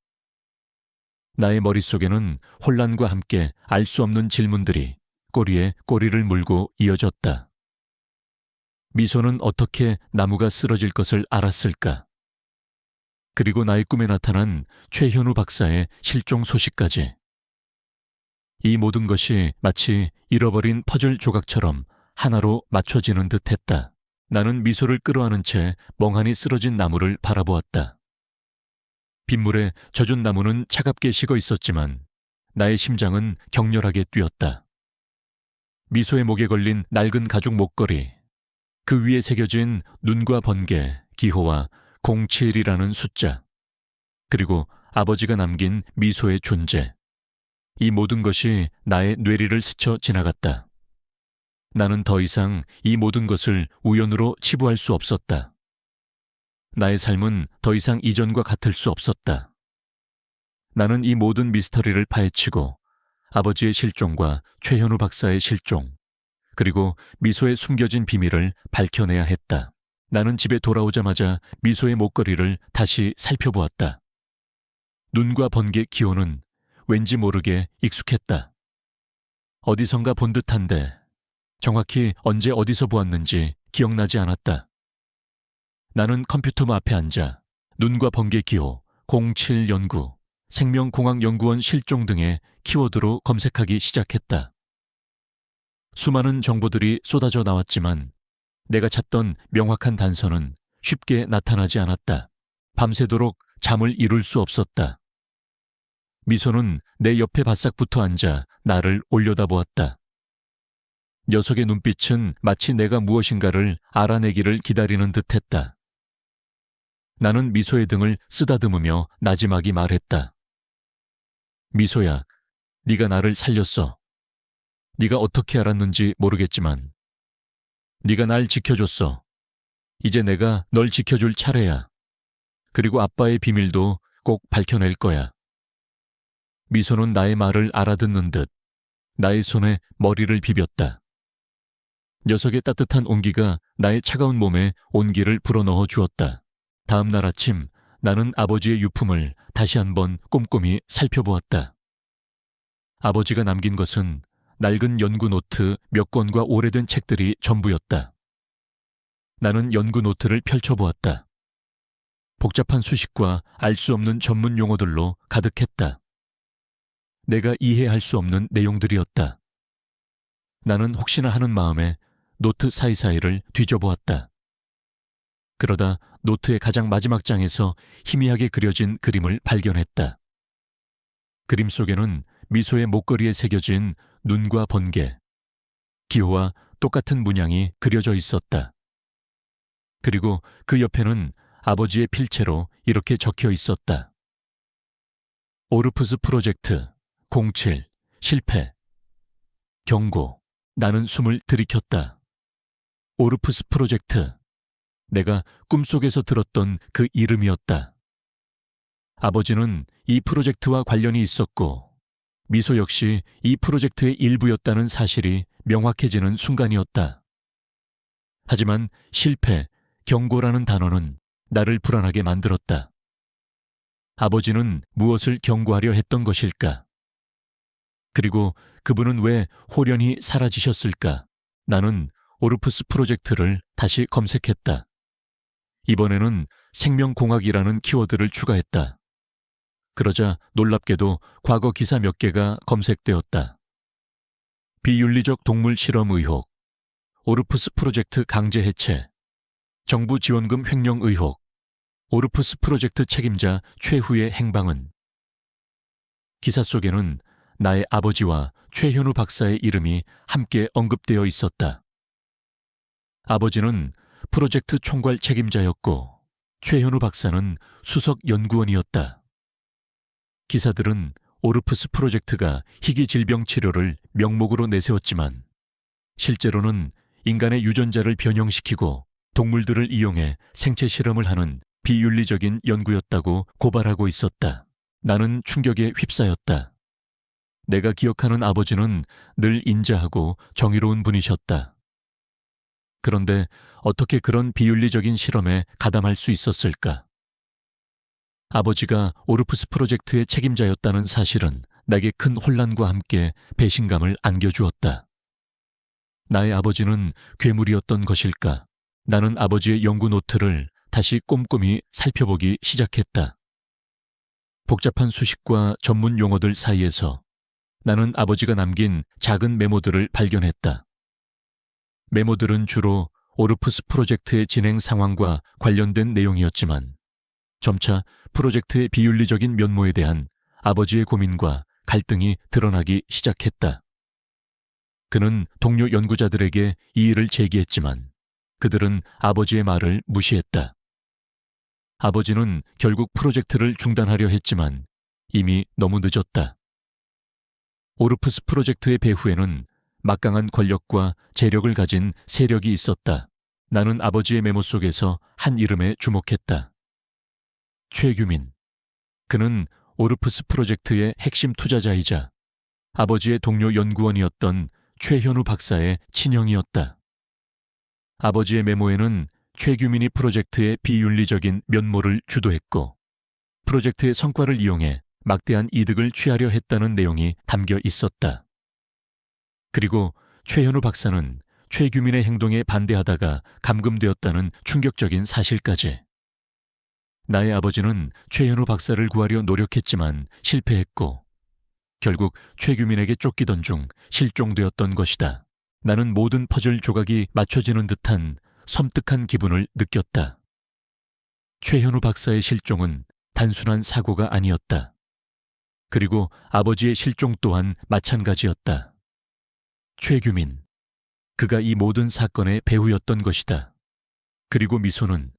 A: 나의 머릿속에는 혼란과 함께 알 수 없는 질문들이 꼬리에 꼬리를 물고 이어졌다. 미소는 어떻게 나무가 쓰러질 것을 알았을까? 그리고 나의 꿈에 나타난 최현우 박사의 실종 소식까지. 이 모든 것이 마치 잃어버린 퍼즐 조각처럼 하나로 맞춰지는 듯했다. 나는 미소를 끌어안은 채 멍하니 쓰러진 나무를 바라보았다. 빗물에 젖은 나무는 차갑게 식어 있었지만 나의 심장은 격렬하게 뛰었다. 미소의 목에 걸린 낡은 가죽 목걸이, 그 위에 새겨진 눈과 번개, 기호와 07이라는 숫자, 그리고 아버지가 남긴 미소의 존재. 이 모든 것이 나의 뇌리를 스쳐 지나갔다. 나는 더 이상 이 모든 것을 우연으로 치부할 수 없었다. 나의 삶은 더 이상 이전과 같을 수 없었다. 나는 이 모든 미스터리를 파헤치고 아버지의 실종과 최현우 박사의 실종, 그리고 미소의 숨겨진 비밀을 밝혀내야 했다. 나는 집에 돌아오자마자 미소의 목걸이를 다시 살펴보았다. 눈과 번개 기호는 왠지 모르게 익숙했다. 어디선가 본 듯한데 정확히 언제 어디서 보았는지 기억나지 않았다. 나는 컴퓨터 앞에 앉아 눈과 번개 기호, 07 연구, 생명공학연구원 실종 등의 키워드로 검색하기 시작했다. 수많은 정보들이 쏟아져 나왔지만 내가 찾던 명확한 단서는 쉽게 나타나지 않았다. 밤새도록 잠을 이룰 수 없었다. 미소는 내 옆에 바싹 붙어 앉아 나를 올려다보았다. 녀석의 눈빛은 마치 내가 무엇인가를 알아내기를 기다리는 듯했다. 나는 미소의 등을 쓰다듬으며 나지막이 말했다. 미소야, 네가 나를 살렸어. 네가 어떻게 알았는지 모르겠지만 네가 날 지켜줬어. 이제 내가 널 지켜줄 차례야. 그리고 아빠의 비밀도 꼭 밝혀낼 거야. 미소는 나의 말을 알아듣는 듯 나의 손에 머리를 비볐다. 녀석의 따뜻한 온기가 나의 차가운 몸에 온기를 불어넣어 주었다. 다음 날 아침 나는 아버지의 유품을 다시 한번 꼼꼼히 살펴보았다. 아버지가 남긴 것은 낡은 연구 노트 몇 권과 오래된 책들이 전부였다. 나는 연구 노트를 펼쳐보았다. 복잡한 수식과 알 수 없는 전문 용어들로 가득했다. 내가 이해할 수 없는 내용들이었다. 나는 혹시나 하는 마음에 노트 사이사이를 뒤져보았다. 그러다 노트의 가장 마지막 장에서 희미하게 그려진 그림을 발견했다. 그림 속에는 미소의 목걸이에 새겨진 눈과 번개, 기호와 똑같은 문양이 그려져 있었다. 그리고 그 옆에는 아버지의 필체로 이렇게 적혀 있었다. 오르프스 프로젝트 07 실패. 경고. 나는 숨을 들이켰다. 오르프스 프로젝트. 내가 꿈속에서 들었던 그 이름이었다. 아버지는 이 프로젝트와 관련이 있었고 미소 역시 이 프로젝트의 일부였다는 사실이 명확해지는 순간이었다. 하지만 실패, 경고라는 단어는 나를 불안하게 만들었다. 아버지는 무엇을 경고하려 했던 것일까? 그리고 그분은 왜 홀연히 사라지셨을까? 나는 오르프스 프로젝트를 다시 검색했다. 이번에는 생명공학이라는 키워드를 추가했다. 그러자 놀랍게도 과거 기사 몇 개가 검색되었다. 비윤리적 동물 실험 의혹, 오르프스 프로젝트 강제 해체, 정부 지원금 횡령 의혹, 오르프스 프로젝트 책임자 최후의 행방은. 기사 속에는 나의 아버지와 최현우 박사의 이름이 함께 언급되어 있었다. 아버지는 프로젝트 총괄 책임자였고 최현우 박사는 수석 연구원이었다. 기사들은 오르프스 프로젝트가 희귀 질병 치료를 명목으로 내세웠지만 실제로는 인간의 유전자를 변형시키고 동물들을 이용해 생체 실험을 하는 비윤리적인 연구였다고 고발하고 있었다. 나는 충격에 휩싸였다. 내가 기억하는 아버지는 늘 인자하고 정의로운 분이셨다. 그런데 어떻게 그런 비윤리적인 실험에 가담할 수 있었을까? 아버지가 오르프스 프로젝트의 책임자였다는 사실은 내게 큰 혼란과 함께 배신감을 안겨주었다. 나의 아버지는 괴물이었던 것일까? 나는 아버지의 연구 노트를 다시 꼼꼼히 살펴보기 시작했다. 복잡한 수식과 전문 용어들 사이에서 나는 아버지가 남긴 작은 메모들을 발견했다. 메모들은 주로 오르프스 프로젝트의 진행 상황과 관련된 내용이었지만 점차 프로젝트의 비윤리적인 면모에 대한 아버지의 고민과 갈등이 드러나기 시작했다. 그는 동료 연구자들에게 이의를 제기했지만 그들은 아버지의 말을 무시했다. 아버지는 결국 프로젝트를 중단하려 했지만 이미 너무 늦었다. 오르프스 프로젝트의 배후에는 막강한 권력과 재력을 가진 세력이 있었다. 나는 아버지의 메모 속에서 한 이름에 주목했다. 최규민. 그는 오르프스 프로젝트의 핵심 투자자이자 아버지의 동료 연구원이었던 최현우 박사의 친형이었다. 아버지의 메모에는 최규민이 프로젝트의 비윤리적인 면모를 주도했고 프로젝트의 성과를 이용해 막대한 이득을 취하려 했다는 내용이 담겨 있었다. 그리고 최현우 박사는 최규민의 행동에 반대하다가 감금되었다는 충격적인 사실까지. 나의 아버지는 최현우 박사를 구하려 노력했지만 실패했고 결국 최규민에게 쫓기던 중 실종되었던 것이다. 나는 모든 퍼즐 조각이 맞춰지는 듯한 섬뜩한 기분을 느꼈다. 최현우 박사의 실종은 단순한 사고가 아니었다. 그리고 아버지의 실종 또한 마찬가지였다. 최규민, 그가 이 모든 사건의 배후였던 것이다. 그리고 미소는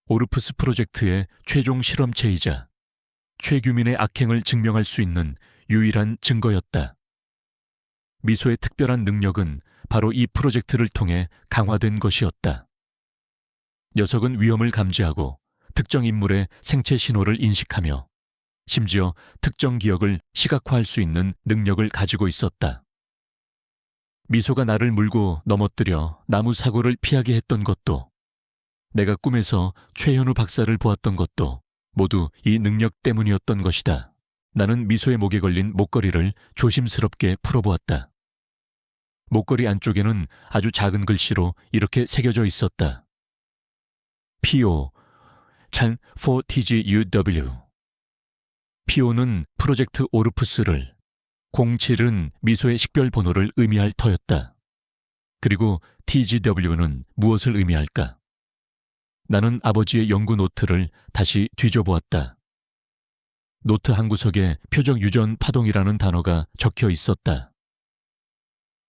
A: 오르푸스 프로젝트의 최종 실험체이자 최규민의 악행을 증명할 수 있는 유일한 증거였다. 미소의 특별한 능력은 바로 이 프로젝트를 통해 강화된 것이었다. 녀석은 위험을 감지하고 특정 인물의 생체 신호를 인식하며 심지어 특정 기억을 시각화할 수 있는 능력을 가지고 있었다. 미소가 나를 물고 넘어뜨려 나무 사고를 피하게 했던 것도, 내가 꿈에서 최현우 박사를 보았던 것도 모두 이 능력 때문이었던 것이다. 나는 미소의 목에 걸린 목걸이를 조심스럽게 풀어보았다. 목걸이 안쪽에는 아주 작은 글씨로 이렇게 새겨져 있었다. PO, 찬 4TGUW. PO는 프로젝트 오르푸스를, 07은 미소의 식별 번호를 의미할 터였다. 그리고 TGW는 무엇을 의미할까? 나는 아버지의 연구 노트를 다시 뒤져보았다. 노트 한 구석에 표적 유전 파동이라는 단어가 적혀 있었다.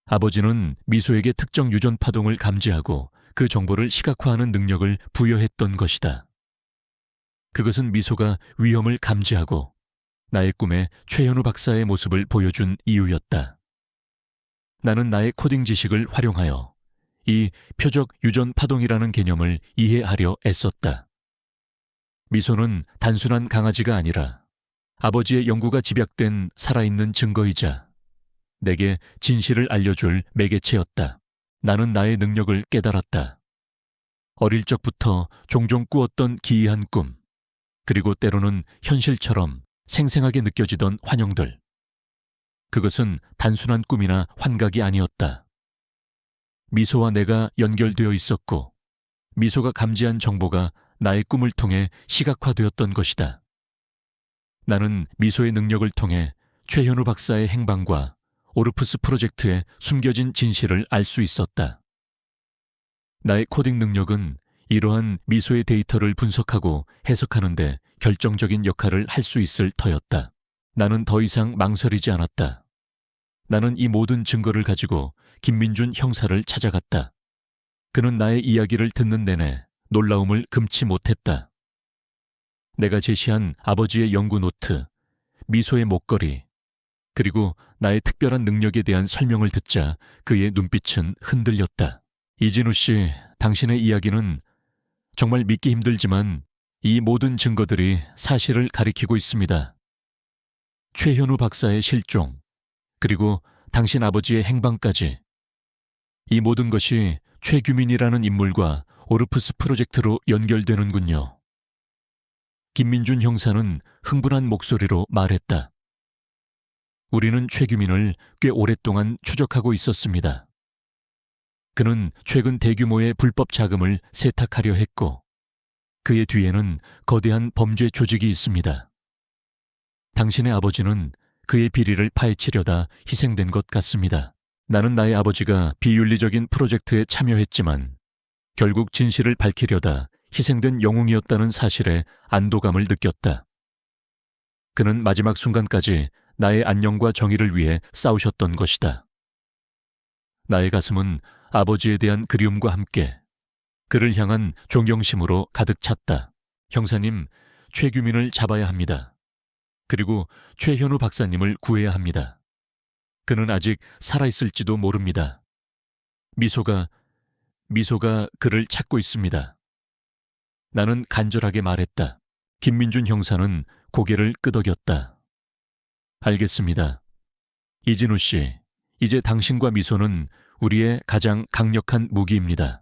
A: 아버지는 미소에게 특정 유전 파동을 감지하고 그 정보를 시각화하는 능력을 부여했던 것이다. 그것은 미소가 위험을 감지하고 나의 꿈에 최현우 박사의 모습을 보여준 이유였다. 나는 나의 코딩 지식을 활용하여 이 표적 유전 파동이라는 개념을 이해하려 애썼다. 미소는 단순한 강아지가 아니라 아버지의 연구가 집약된 살아있는 증거이자 내게 진실을 알려줄 매개체였다. 나는 나의 능력을 깨달았다. 어릴 적부터 종종 꾸었던 기이한 꿈, 그리고 때로는 현실처럼 생생하게 느껴지던 환영들. 그것은 단순한 꿈이나 환각이 아니었다. 미소와 내가 연결되어 있었고 미소가 감지한 정보가 나의 꿈을 통해 시각화되었던 것이다. 나는 미소의 능력을 통해 최현우 박사의 행방과 오르푸스 프로젝트의 숨겨진 진실을 알 수 있었다. 나의 코딩 능력은 이러한 미소의 데이터를 분석하고 해석하는 데 결정적인 역할을 할 수 있을 터였다. 나는 더 이상 망설이지 않았다. 나는 이 모든 증거를 가지고 김민준 형사를 찾아갔다. 그는 나의 이야기를 듣는 내내 놀라움을 금치 못했다. 내가 제시한 아버지의 연구 노트, 미소의 목걸이, 그리고 나의 특별한 능력에 대한 설명을 듣자 그의 눈빛은 흔들렸다. 이진우 씨, 당신의 이야기는 정말 믿기 힘들지만 이 모든 증거들이 사실을 가리키고 있습니다. 최현우 박사의 실종, 그리고 당신 아버지의 행방까지. 이 모든 것이 최규민이라는 인물과 오르푸스 프로젝트로 연결되는군요. 김민준 형사는 흥분한 목소리로 말했다. 우리는 최규민을 꽤 오랫동안 추적하고 있었습니다. 그는 최근 대규모의 불법 자금을 세탁하려 했고 그의 뒤에는 거대한 범죄 조직이 있습니다. 당신의 아버지는 그의 비리를 파헤치려다 희생된 것 같습니다. 나는 나의 아버지가 비윤리적인 프로젝트에 참여했지만 결국 진실을 밝히려다 희생된 영웅이었다는 사실에 안도감을 느꼈다. 그는 마지막 순간까지 나의 안녕과 정의를 위해 싸우셨던 것이다. 나의 가슴은 아버지에 대한 그리움과 함께 그를 향한 존경심으로 가득 찼다. 형사님, 최규민을 잡아야 합니다. 그리고 최현우 박사님을 구해야 합니다. 그는 아직 살아있을지도 모릅니다. 미소가 그를 찾고 있습니다. 나는 간절하게 말했다. 김민준 형사는 고개를 끄덕였다. 알겠습니다. 이진우 씨, 이제 당신과 미소는 우리의 가장 강력한 무기입니다.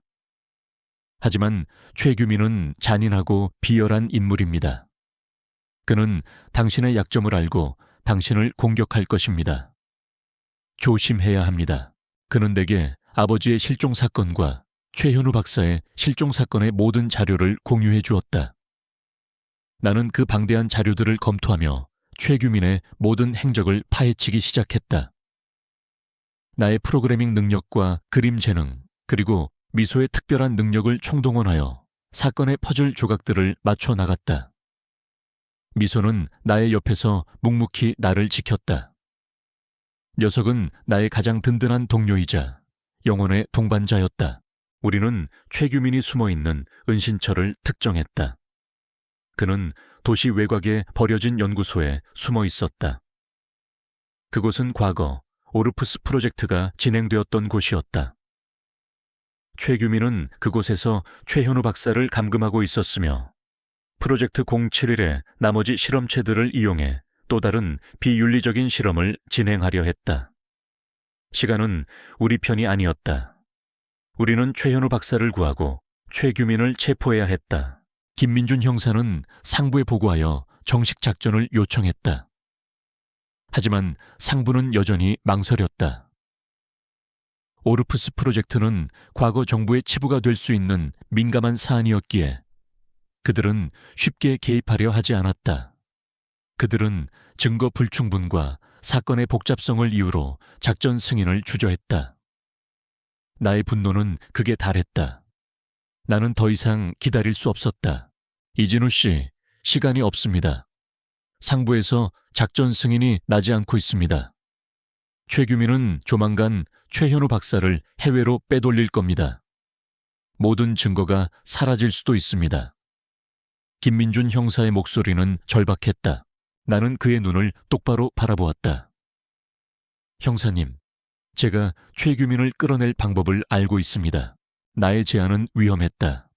A: 하지만 최규민은 잔인하고 비열한 인물입니다. 그는 당신의 약점을 알고 당신을 공격할 것입니다. 조심해야 합니다. 그는 내게 아버지의 실종 사건과 최현우 박사의 실종 사건의 모든 자료를 공유해 주었다. 나는 그 방대한 자료들을 검토하며 최규민의 모든 행적을 파헤치기 시작했다. 나의 프로그래밍 능력과 그림 재능, 그리고 미소의 특별한 능력을 총동원하여 사건의 퍼즐 조각들을 맞춰 나갔다. 미소는 나의 옆에서 묵묵히 나를 지켰다. 녀석은 나의 가장 든든한 동료이자 영혼의 동반자였다. 우리는 최규민이 숨어있는 은신처를 특정했다. 그는 도시 외곽에 버려진 연구소에 숨어 있었다. 그곳은 과거 오르푸스 프로젝트가 진행되었던 곳이었다. 최규민은 그곳에서 최현우 박사를 감금하고 있었으며 프로젝트 071의 나머지 실험체들을 이용해 또 다른 비윤리적인 실험을 진행하려 했다. 시간은 우리 편이 아니었다. 우리는 최현우 박사를 구하고 최규민을 체포해야 했다. 김민준 형사는 상부에 보고하여 정식 작전을 요청했다. 하지만 상부는 여전히 망설였다. 오르푸스 프로젝트는 과거 정부의 치부가 될 수 있는 민감한 사안이었기에 그들은 쉽게 개입하려 하지 않았다. 그들은 증거 불충분과 사건의 복잡성을 이유로 작전 승인을 주저했다. 나의 분노는 극에 달했다. 나는 더 이상 기다릴 수 없었다. 이진우 씨, 시간이 없습니다. 상부에서 작전 승인이 나지 않고 있습니다. 최규민은 조만간 최현우 박사를 해외로 빼돌릴 겁니다. 모든 증거가 사라질 수도 있습니다. 김민준 형사의 목소리는 절박했다. 나는 그의 눈을 똑바로 바라보았다. 형사님, 제가 최규민을 끌어낼 방법을 알고 있습니다. 나의 제안은 위험했다.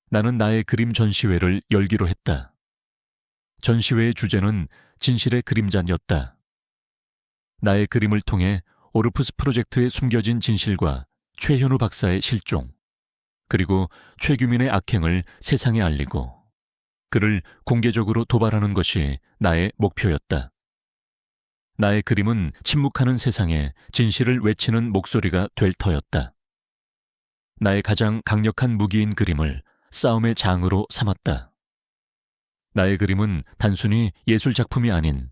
A: 나는 나의 그림 전시회를 열기로 했다. 전시회의 주제는 진실의 그림자였다. 나의 그림을 통해 오르푸스 프로젝트에 숨겨진 진실과 최현우 박사의 실종, 그리고 최규민의 악행을 세상에 알리고 그를 공개적으로 도발하는 것이 나의 목표였다. 나의 그림은 침묵하는 세상에 진실을 외치는 목소리가 될 터였다. 나의 가장 강력한 무기인 그림을 싸움의 장으로 삼았다. 나의 그림은 단순히 예술 작품이 아닌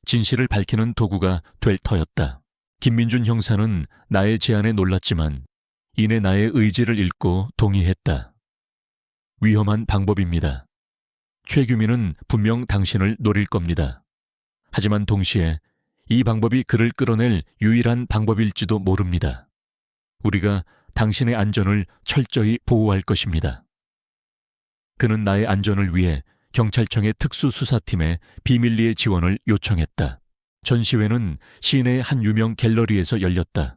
A: 진실을 밝히는 도구가 될 터였다. 김민준 형사는 나의 제안에 놀랐지만 이내 나의 의지를 읽고 동의했다. 위험한 방법입니다. 최규민은 분명 당신을 노릴 겁니다. 하지만 동시에 이 방법이 그를 끌어낼 유일한 방법일지도 모릅니다. 우리가 당신의 안전을 철저히 보호할 것입니다. 그는 나의 안전을 위해 경찰청의 특수수사팀에 비밀리에 지원을 요청했다. 전시회는 시내의 한 유명 갤러리에서 열렸다.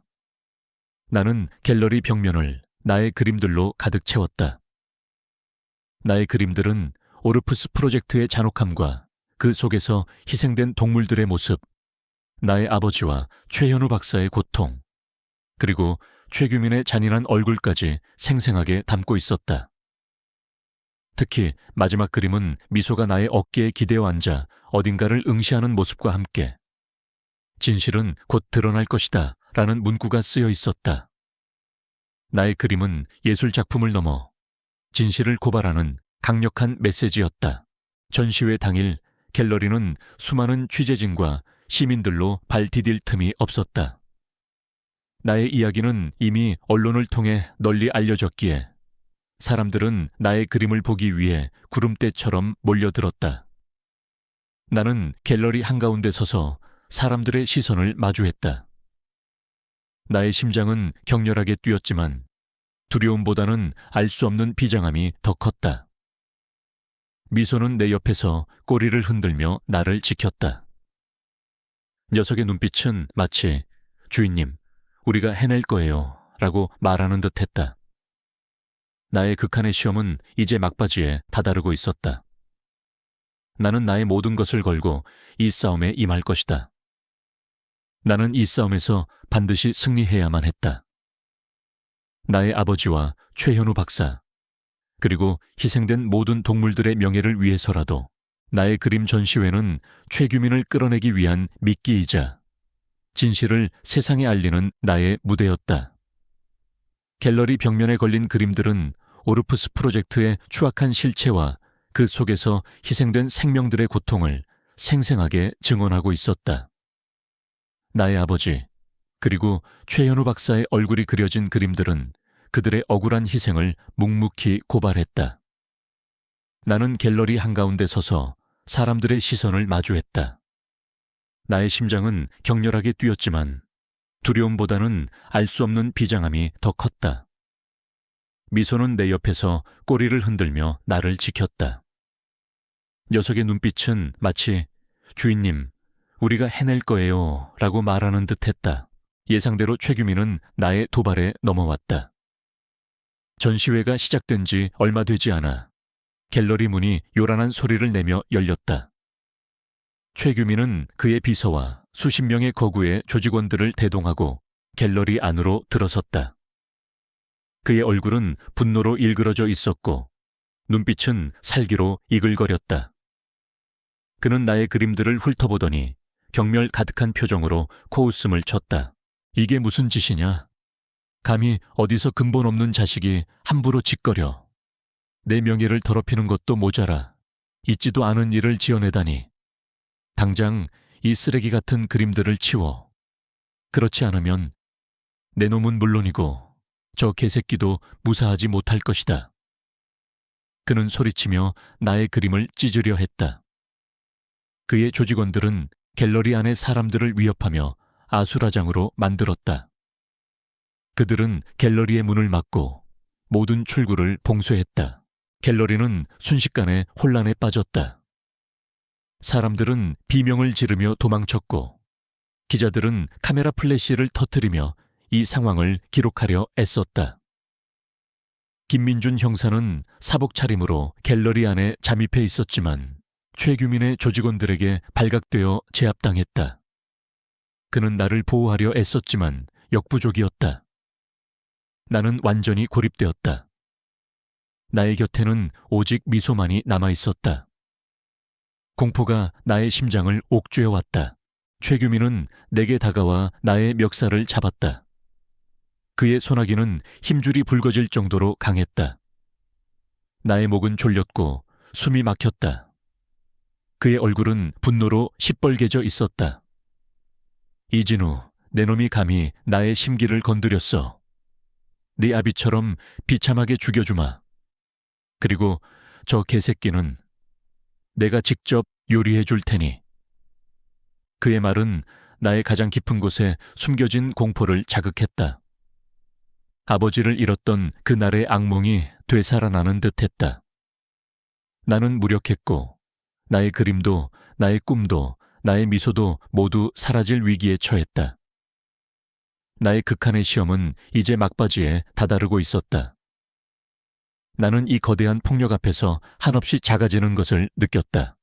A: 나는 갤러리 벽면을 나의 그림들로 가득 채웠다. 나의 그림들은 오르푸스 프로젝트의 잔혹함과 그 속에서 희생된 동물들의 모습, 나의 아버지와 최현우 박사의 고통, 그리고 최규민의 잔인한 얼굴까지 생생하게 담고 있었다. 특히 마지막 그림은 미소가 나의 어깨에 기대어 앉아 어딘가를 응시하는 모습과 함께 진실은 곧 드러날 것이다 라는 문구가 쓰여 있었다. 나의 그림은 예술 작품을 넘어 진실을 고발하는 강력한 메시지였다. 전시회 당일 갤러리는 수많은 취재진과 시민들로 발 디딜 틈이 없었다. 나의 이야기는 이미 언론을 통해 널리 알려졌기에 사람들은 나의 그림을 보기 위해 구름대처럼 몰려들었다. 나는 갤러리 한가운데 서서 사람들의 시선을 마주했다. 나의 심장은 격렬하게 뛰었지만 두려움보다는 알 수 없는 비장함이 더 컸다. 미소는 내 옆에서 꼬리를 흔들며 나를 지켰다. 녀석의 눈빛은 마치 주인님, 우리가 해낼 거예요 라고 말하는 듯 했다. 나의 극한의 시험은 이제 막바지에 다다르고 있었다. 나는 나의 모든 것을 걸고 이 싸움에 임할 것이다. 나는 이 싸움에서 반드시 승리해야만 했다. 나의 아버지와 최현우 박사, 그리고 희생된 모든 동물들의 명예를 위해서라도 나의 그림 전시회는 최규민을 끌어내기 위한 미끼이자 진실을 세상에 알리는 나의 무대였다. 갤러리 벽면에 걸린 그림들은 오르프스 프로젝트의 추악한 실체와 그 속에서 희생된 생명들의 고통을 생생하게 증언하고 있었다. 나의 아버지, 그리고 최현우 박사의 얼굴이 그려진 그림들은 그들의 억울한 희생을 묵묵히 고발했다. 나는 갤러리 한가운데 서서 사람들의 시선을 마주했다. 나의 심장은 격렬하게 뛰었지만 두려움보다는 알 수 없는 비장함이 더 컸다. 미소는 내 옆에서 꼬리를 흔들며 나를 지켰다. 녀석의 눈빛은 마치 주인님, 우리가 해낼 거예요 라고 말하는 듯 했다. 예상대로 최규민은 나의 도발에 넘어왔다. 전시회가 시작된 지 얼마 되지 않아 갤러리 문이 요란한 소리를 내며 열렸다. 최규민은 그의 비서와 수십 명의 거구의 조직원들을 대동하고 갤러리 안으로 들어섰다. 그의 얼굴은 분노로 일그러져 있었고 눈빛은 살기로 이글거렸다. 그는 나의 그림들을 훑어보더니 경멸 가득한 표정으로 코웃음을 쳤다. 이게 무슨 짓이냐? 감히 어디서 근본 없는 자식이 함부로 짓거려. 내 명예를 더럽히는 것도 모자라 있지도 않은 일을 지어내다니. 당장 이 쓰레기 같은 그림들을 치워. 그렇지 않으면 내 놈은 물론이고 저 개새끼도 무사하지 못할 것이다. 그는 소리치며 나의 그림을 찢으려 했다. 그의 조직원들은 갤러리 안의 사람들을 위협하며 아수라장으로 만들었다. 그들은 갤러리의 문을 막고 모든 출구를 봉쇄했다. 갤러리는 순식간에 혼란에 빠졌다. 사람들은 비명을 지르며 도망쳤고 기자들은 카메라 플래시를 터뜨리며 이 상황을 기록하려 애썼다. 김민준 형사는 사복 차림으로 갤러리 안에 잠입해 있었지만 최규민의 조직원들에게 발각되어 제압당했다. 그는 나를 보호하려 애썼지만 역부족이었다. 나는 완전히 고립되었다. 나의 곁에는 오직 미소만이 남아있었다. 공포가 나의 심장을 옥죄어왔다. 최규민은 내게 다가와 나의 멱살을 잡았다. 그의 소나기는 힘줄이 붉어질 정도로 강했다. 나의 목은 졸렸고 숨이 막혔다. 그의 얼굴은 분노로 시뻘개져 있었다. 이진우, 내 놈이 감히 나의 심기를 건드렸어. 네 아비처럼 비참하게 죽여주마. 그리고 저 개새끼는 내가 직접 요리해 줄 테니. 그의 말은 나의 가장 깊은 곳에 숨겨진 공포를 자극했다. 아버지를 잃었던 그날의 악몽이 되살아나는 듯했다. 나는 무력했고 나의 그림도 나의 꿈도 나의 미소도 모두 사라질 위기에 처했다. 나의 극한의 시험은 이제 막바지에 다다르고 있었다. 나는 이 거대한 폭력 앞에서 한없이 작아지는 것을 느꼈다.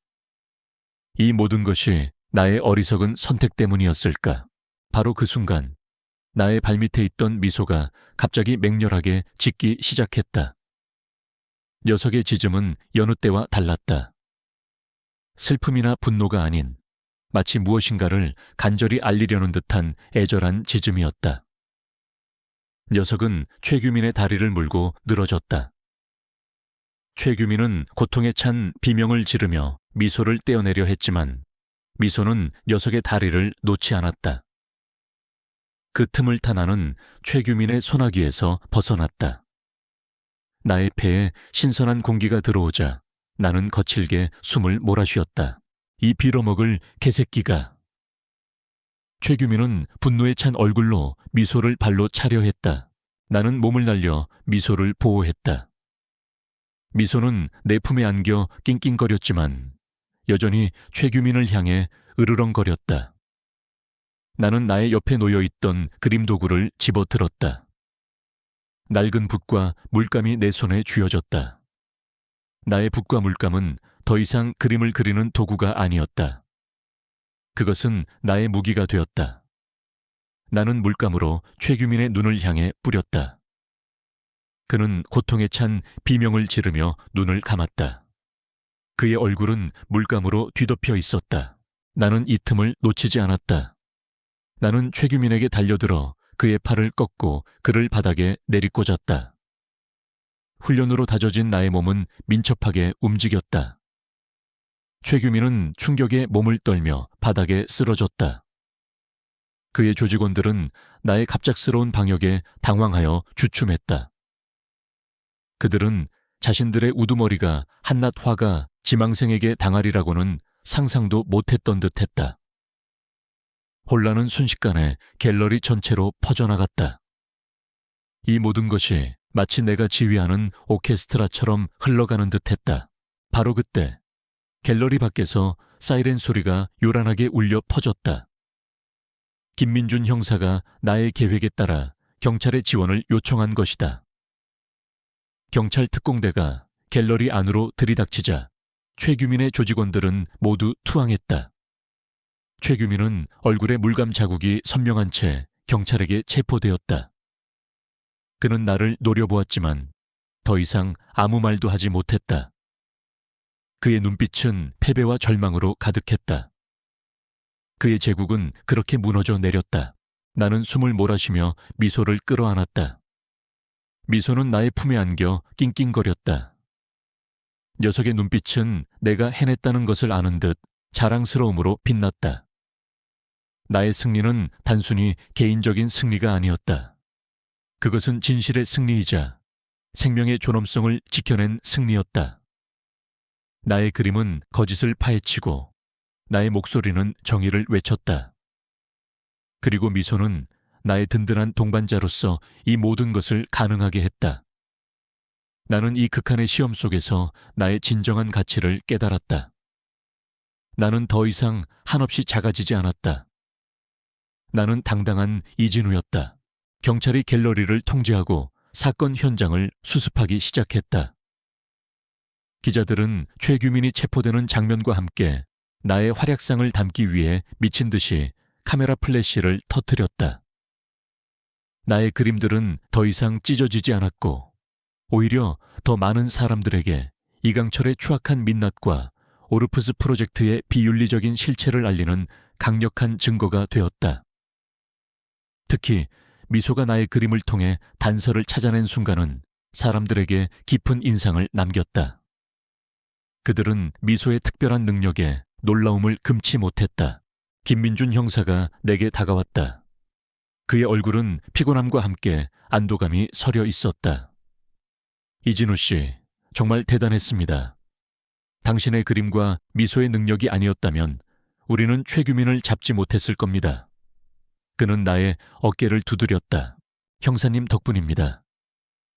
A: 이 모든 것이 나의 어리석은 선택 때문이었을까? 바로 그 순간 나의 발밑에 있던 미소가 갑자기 맹렬하게 짖기 시작했다. 녀석의 짖음은 여느 때와 달랐다. 슬픔이나 분노가 아닌 마치 무엇인가를 간절히 알리려는 듯한 애절한 짖음이었다. 녀석은 최규민의 다리를 물고 늘어졌다. 최규민은 고통에 찬 비명을 지르며 미소를 떼어내려 했지만 미소는 녀석의 다리를 놓지 않았다. 그 틈을 타 나는 최규민의 소나기에서 벗어났다. 나의 폐에 신선한 공기가 들어오자 나는 거칠게 숨을 몰아쉬었다. 이 빌어먹을 개새끼가. 최규민은 분노에 찬 얼굴로 미소를 발로 차려 했다. 나는 몸을 날려 미소를 보호했다. 미소는 내 품에 안겨 낑낑거렸지만 여전히 최규민을 향해 으르렁거렸다. 나는 나의 옆에 놓여있던 그림 도구를 집어들었다. 낡은 붓과 물감이 내 손에 쥐어졌다. 나의 붓과 물감은 더 이상 그림을 그리는 도구가 아니었다. 그것은 나의 무기가 되었다. 나는 물감으로 최규민의 눈을 향해 뿌렸다. 그는 고통에 찬 비명을 지르며 눈을 감았다. 그의 얼굴은 물감으로 뒤덮여 있었다. 나는 이 틈을 놓치지 않았다. 나는 최규민에게 달려들어 그의 팔을 꺾고 그를 바닥에 내리꽂았다. 훈련으로 다져진 나의 몸은 민첩하게 움직였다. 최규민은 충격에 몸을 떨며 바닥에 쓰러졌다. 그의 조직원들은 나의 갑작스러운 방역에 당황하여 주춤했다. 그들은 자신들의 우두머리가 한낱 화가 지망생에게 당하리라고는 상상도 못했던 듯했다. 혼란은 순식간에 갤러리 전체로 퍼져나갔다. 이 모든 것이 마치 내가 지휘하는 오케스트라처럼 흘러가는 듯했다. 바로 그때 갤러리 밖에서 사이렌 소리가 요란하게 울려 퍼졌다. 김민준 형사가 나의 계획에 따라 경찰의 지원을 요청한 것이다. 경찰 특공대가 갤러리 안으로 들이닥치자 최규민의 조직원들은 모두 투항했다. 최규민은 얼굴에 물감 자국이 선명한 채 경찰에게 체포되었다. 그는 나를 노려보았지만 더 이상 아무 말도 하지 못했다. 그의 눈빛은 패배와 절망으로 가득했다. 그의 제국은 그렇게 무너져 내렸다. 나는 숨을 몰아쉬며 미소를 끌어안았다. 미소는 나의 품에 안겨 낑낑거렸다. 녀석의 눈빛은 내가 해냈다는 것을 아는 듯 자랑스러움으로 빛났다. 나의 승리는 단순히 개인적인 승리가 아니었다. 그것은 진실의 승리이자 생명의 존엄성을 지켜낸 승리였다. 나의 그림은 거짓을 파헤치고 나의 목소리는 정의를 외쳤다. 그리고 미소는 나의 든든한 동반자로서 이 모든 것을 가능하게 했다. 나는 이 극한의 시험 속에서 나의 진정한 가치를 깨달았다. 나는 더 이상 한없이 작아지지 않았다. 나는 당당한 이진우였다. 경찰이 갤러리를 통제하고 사건 현장을 수습하기 시작했다. 기자들은 최규민이 체포되는 장면과 함께 나의 활약상을 담기 위해 미친 듯이 카메라 플래시를 터뜨렸다. 나의 그림들은 더 이상 찢어지지 않았고 오히려 더 많은 사람들에게 이강철의 추악한 민낯과 오르프스 프로젝트의 비윤리적인 실체를 알리는 강력한 증거가 되었다. 특히 미소가 나의 그림을 통해 단서를 찾아낸 순간은 사람들에게 깊은 인상을 남겼다. 그들은 미소의 특별한 능력에 놀라움을 금치 못했다. 김민준 형사가 내게 다가왔다. 그의 얼굴은 피곤함과 함께 안도감이 서려 있었다. 이진우 씨, 정말 대단했습니다. 당신의 그림과 미소의 능력이 아니었다면 우리는 최규민을 잡지 못했을 겁니다. 그는 나의 어깨를 두드렸다. 형사님 덕분입니다.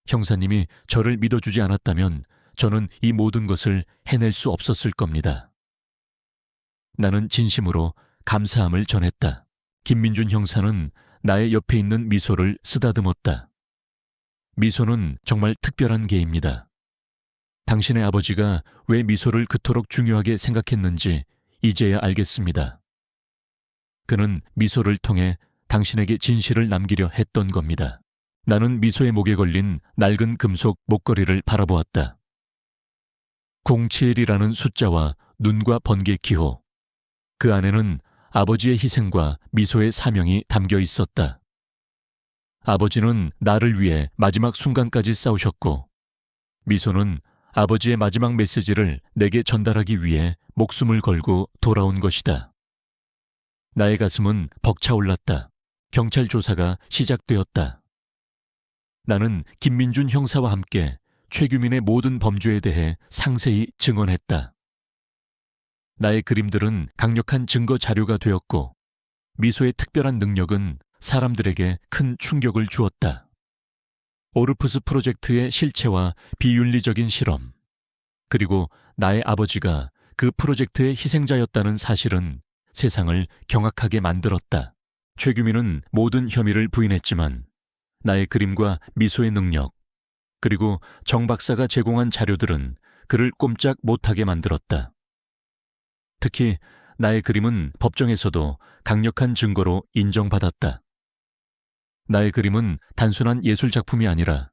A: 형사님이 저를 믿어주지 않았다면 저는 이 모든 것을 해낼 수 없었을 겁니다. 나는 진심으로 감사함을 전했다. 김민준 형사는 나의 옆에 있는 미소를 쓰다듬었다. 미소는 정말 특별한 개입니다. 당신의 아버지가 왜 미소를 그토록 중요하게 생각했는지 이제야 알겠습니다. 그는 미소를 통해 당신에게 진실을 남기려 했던 겁니다. 나는 미소의 목에 걸린 낡은 금속 목걸이를 바라보았다. 07이라는 숫자와 눈과 번개 기호. 그 안에는 아버지의 희생과 미소의 사명이 담겨 있었다. 아버지는 나를 위해 마지막 순간까지 싸우셨고, 미소는 아버지의 마지막 메시지를 내게 전달하기 위해 목숨을 걸고 돌아온 것이다. 나의 가슴은 벅차올랐다. 경찰 조사가 시작되었다. 나는 김민준 형사와 함께 최규민의 모든 범죄에 대해 상세히 증언했다. 나의 그림들은 강력한 증거 자료가 되었고 미소의 특별한 능력은 사람들에게 큰 충격을 주었다. 오르프스 프로젝트의 실체와 비윤리적인 실험, 그리고 나의 아버지가 그 프로젝트의 희생자였다는 사실은 세상을 경악하게 만들었다. 최규민은 모든 혐의를 부인했지만 나의 그림과 미소의 능력, 그리고 정 박사가 제공한 자료들은 그를 꼼짝 못하게 만들었다. 특히 나의 그림은 법정에서도 강력한 증거로 인정받았다. 나의 그림은 단순한 예술 작품이 아니라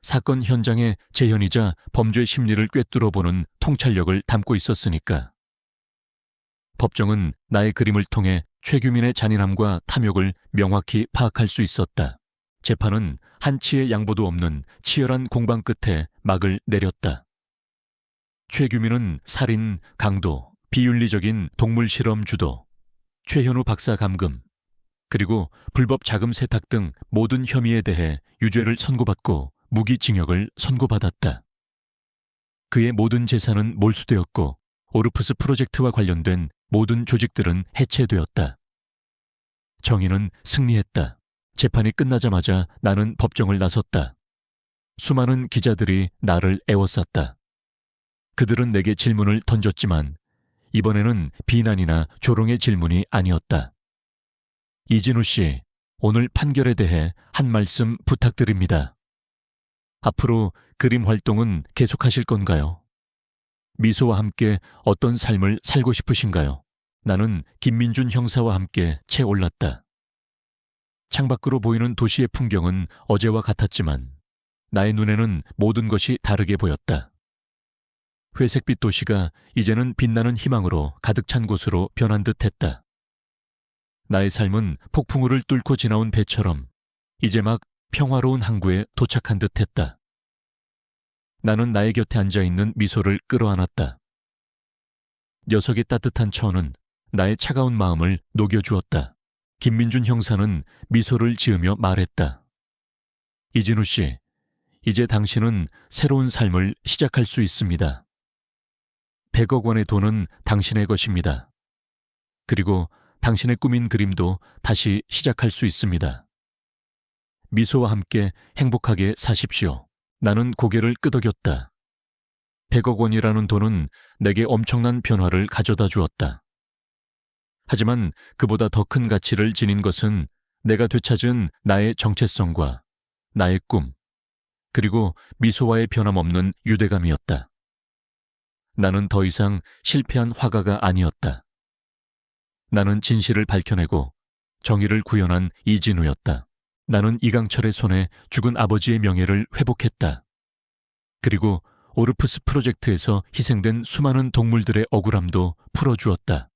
A: 사건 현장의 재현이자 범죄 심리를 꿰뚫어보는 통찰력을 담고 있었으니까. 법정은 나의 그림을 통해 최규민의 잔인함과 탐욕을 명확히 파악할 수 있었다. 재판은 한치의 양보도 없는 치열한 공방 끝에 막을 내렸다. 최규민은 살인, 강도, 비윤리적인 동물 실험 주도, 최현우 박사 감금, 그리고 불법 자금 세탁 등 모든 혐의에 대해 유죄를 선고받고 무기징역을 선고받았다. 그의 모든 재산은 몰수되었고 오르프스 프로젝트와 관련된 모든 조직들은 해체되었다. 정의는 승리했다. 재판이 끝나자마자 나는 법정을 나섰다. 수많은 기자들이 나를 애워쌌다. 그들은 내게 질문을 던졌지만 이번에는 비난이나 조롱의 질문이 아니었다. 이진우 씨, 오늘 판결에 대해 한 말씀 부탁드립니다. 앞으로 그림 활동은 계속하실 건가요? 미소와 함께 어떤 삶을 살고 싶으신가요? 나는 김민준 형사와 함께 채 올랐다. 창밖으로 보이는 도시의 풍경은 어제와 같았지만 나의 눈에는 모든 것이 다르게 보였다. 회색빛 도시가 이제는 빛나는 희망으로 가득 찬 곳으로 변한 듯했다. 나의 삶은 폭풍우를 뚫고 지나온 배처럼 이제 막 평화로운 항구에 도착한 듯했다. 나는 나의 곁에 앉아있는 미소를 끌어안았다. 녀석의 따뜻한 처는 나의 차가운 마음을 녹여주었다. 김민준 형사는 미소를 지으며 말했다. 이진우 씨, 이제 당신은 새로운 삶을 시작할 수 있습니다. 100억 원의 돈은 당신의 것입니다. 그리고 당신의 꾸민 그림도 다시 시작할 수 있습니다. 미소와 함께 행복하게 사십시오. 나는 고개를 끄덕였다. 100억 원이라는 돈은 내게 엄청난 변화를 가져다 주었다. 하지만 그보다 더 큰 가치를 지닌 것은 내가 되찾은 나의 정체성과 나의 꿈, 그리고 미소와의 변함없는 유대감이었다. 나는 더 이상 실패한 화가가 아니었다. 나는 진실을 밝혀내고 정의를 구현한 이진우였다. 나는 이강철의 손에 죽은 아버지의 명예를 회복했다. 그리고 오르프스 프로젝트에서 희생된 수많은 동물들의 억울함도 풀어주었다.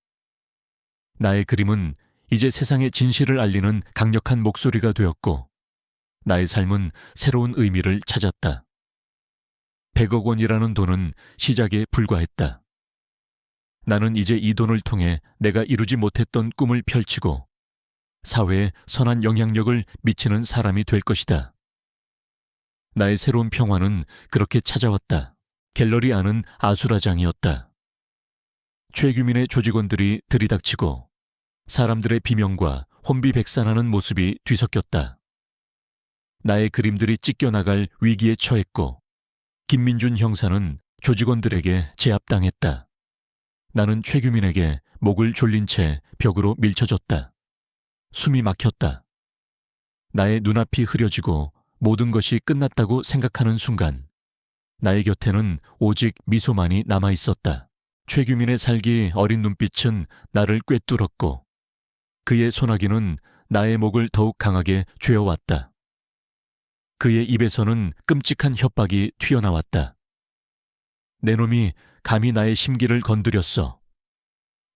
A: 나의 그림은 이제 세상의 진실을 알리는 강력한 목소리가 되었고 나의 삶은 새로운 의미를 찾았다. 100억 원이라는 돈은 시작에 불과했다. 나는 이제 이 돈을 통해 내가 이루지 못했던 꿈을 펼치고 사회에 선한 영향력을 미치는 사람이 될 것이다. 나의 새로운 평화는 그렇게 찾아왔다. 갤러리 안은 아수라장이었다. 최규민의 조직원들이 들이닥치고 사람들의 비명과 혼비백산하는 모습이 뒤섞였다. 나의 그림들이 찢겨나갈 위기에 처했고 김민준 형사는 조직원들에게 제압당했다. 나는 최규민에게 목을 졸린 채 벽으로 밀쳐졌다. 숨이 막혔다. 나의 눈앞이 흐려지고 모든 것이 끝났다고 생각하는 순간 나의 곁에는 오직 미소만이 남아있었다. 최규민의 살기 어린 눈빛은 나를 꿰뚫었고 그의 소나기는 나의 목을 더욱 강하게 죄어왔다. 그의 입에서는 끔찍한 협박이 튀어나왔다. 내 놈이 감히 나의 심기를 건드렸어.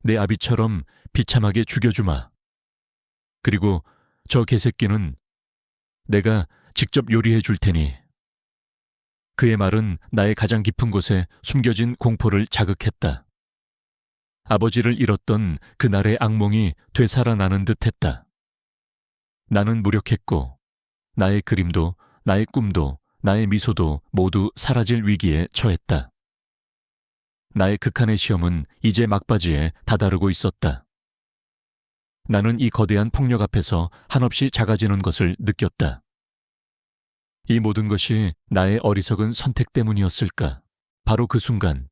A: 내 아비처럼 비참하게 죽여주마. 그리고 저 개새끼는 내가 직접 요리해 줄 테니. 그의 말은 나의 가장 깊은 곳에 숨겨진 공포를 자극했다. 아버지를 잃었던 그날의 악몽이 되살아나는 듯했다. 나는 무력했고 나의 그림도 나의 꿈도 나의 미소도 모두 사라질 위기에 처했다. 나의 극한의 시험은 이제 막바지에 다다르고 있었다. 나는 이 거대한 폭력 앞에서 한없이 작아지는 것을 느꼈다. 이 모든 것이 나의 어리석은 선택 때문이었을까? 바로 그 순간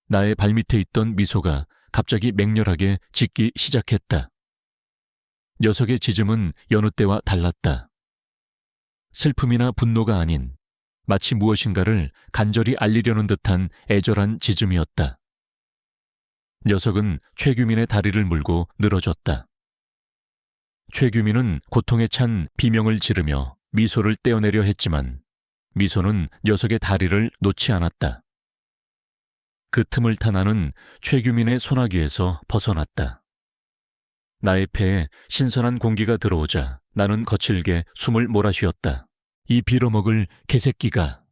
A: 나의 발밑에 있던 미소가 갑자기 맹렬하게 짖기 시작했다. 녀석의 짖음은 여느 때와 달랐다. 슬픔이나 분노가 아닌 마치 무엇인가를 간절히 알리려는 듯한 애절한 짖음이었다. 녀석은 최규민의 다리를 물고 늘어졌다. 최규민은 고통에 찬 비명을 지르며 미소를 떼어내려 했지만 미소는 녀석의 다리를 놓지 않았다. 그 틈을 타 나는 최규민의 소나귀에서 벗어났다. 나의 폐에 신선한 공기가 들어오자 나는 거칠게 숨을 몰아쉬었다. 이 빌어먹을 개새끼가.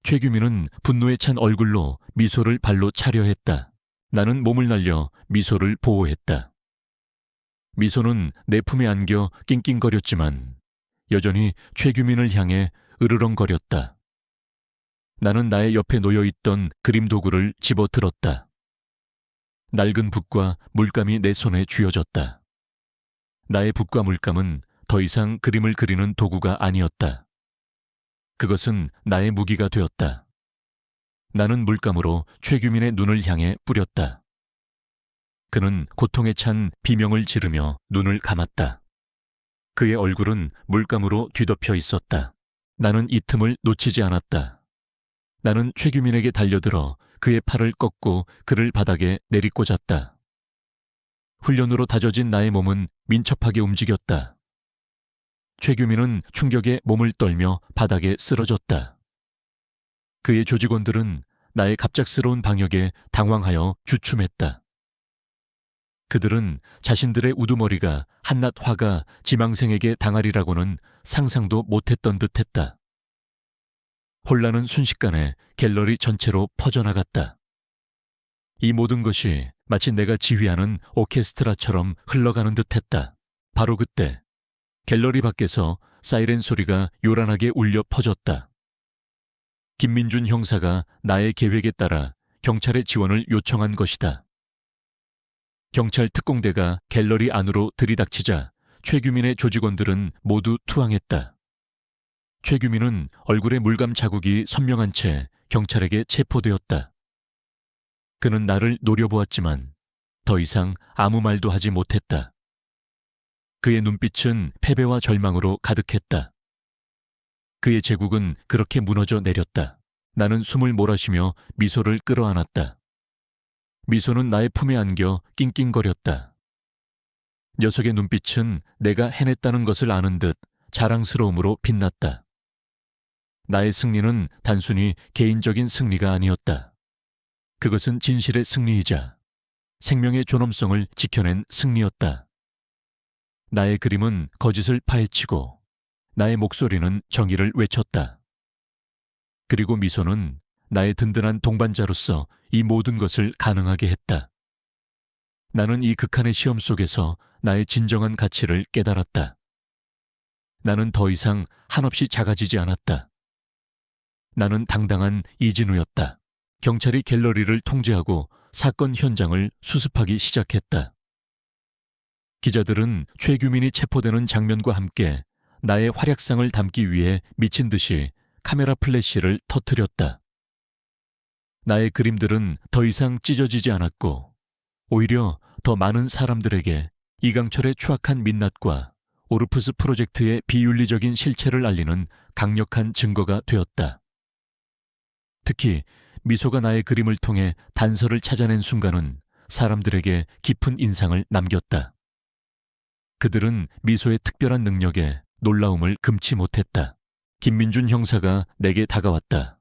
A: 최규민은 분노에 찬 얼굴로 미소를 발로 차려 했다. 나는 몸을 날려 미소를 보호했다. 미소는 내 품에 안겨 낑낑거렸지만 여전히 최규민을 향해 으르렁거렸다. 나는 나의 옆에 놓여있던 그림 도구를 집어들었다. 낡은 붓과 물감이 내 손에 쥐어졌다. 나의 붓과 물감은 더 이상 그림을 그리는 도구가 아니었다. 그것은 나의 무기가 되었다. 나는 물감으로 최규민의 눈을 향해 뿌렸다. 그는 고통에 찬 비명을 지르며 눈을 감았다. 그의 얼굴은 물감으로 뒤덮여 있었다. 나는 이 틈을 놓치지 않았다. 나는 최규민에게 달려들어 그의 팔을 꺾고 그를 바닥에 내리꽂았다. 훈련으로 다져진 나의 몸은 민첩하게 움직였다. 최규민은 충격에 몸을 떨며 바닥에 쓰러졌다. 그의 조직원들은 나의 갑작스러운 방역에 당황하여 주춤했다. 그들은 자신들의 우두머리가 한낱 화가 지망생에게 당하리라고는 상상도 못했던 듯했다. 혼란은 순식간에 갤러리 전체로 퍼져나갔다. 이 모든 것이 마치 내가 지휘하는 오케스트라처럼 흘러가는 듯했다. 바로 그때 갤러리 밖에서 사이렌 소리가 요란하게 울려 퍼졌다. 김민준 형사가 나의 계획에 따라 경찰의 지원을 요청한 것이다. 경찰 특공대가 갤러리 안으로 들이닥치자 최규민의 조직원들은 모두 투항했다. 최규민은 얼굴에 물감 자국이 선명한 채 경찰에게 체포되었다. 그는 나를 노려보았지만 더 이상 아무 말도 하지 못했다. 그의 눈빛은 패배와 절망으로 가득했다. 그의 제국은 그렇게 무너져 내렸다. 나는 숨을 몰아쉬며 미소를 끌어안았다. 미소는 나의 품에 안겨 낑낑거렸다. 녀석의 눈빛은 내가 해냈다는 것을 아는 듯 자랑스러움으로 빛났다. 나의 승리는 단순히 개인적인 승리가 아니었다. 그것은 진실의 승리이자 생명의 존엄성을 지켜낸 승리였다. 나의 그림은 거짓을 파헤치고 나의 목소리는 정의를 외쳤다. 그리고 미소는 나의 든든한 동반자로서 이 모든 것을 가능하게 했다. 나는 이 극한의 시험 속에서 나의 진정한 가치를 깨달았다. 나는 더 이상 한없이 작아지지 않았다. 나는 당당한 이진우였다. 경찰이 갤러리를 통제하고 사건 현장을 수습하기 시작했다. 기자들은 최규민이 체포되는 장면과 함께 나의 활약상을 담기 위해 미친 듯이 카메라 플래시를 터뜨렸다. 나의 그림들은 더 이상 찢어지지 않았고 오히려 더 많은 사람들에게 이강철의 추악한 민낯과 오르푸스 프로젝트의 비윤리적인 실체를 알리는 강력한 증거가 되었다. 특히 미소가 나의 그림을 통해 단서를 찾아낸 순간은 사람들에게 깊은 인상을 남겼다. 그들은 미소의 특별한 능력에 놀라움을 금치 못했다. 김민준 형사가 내게 다가왔다.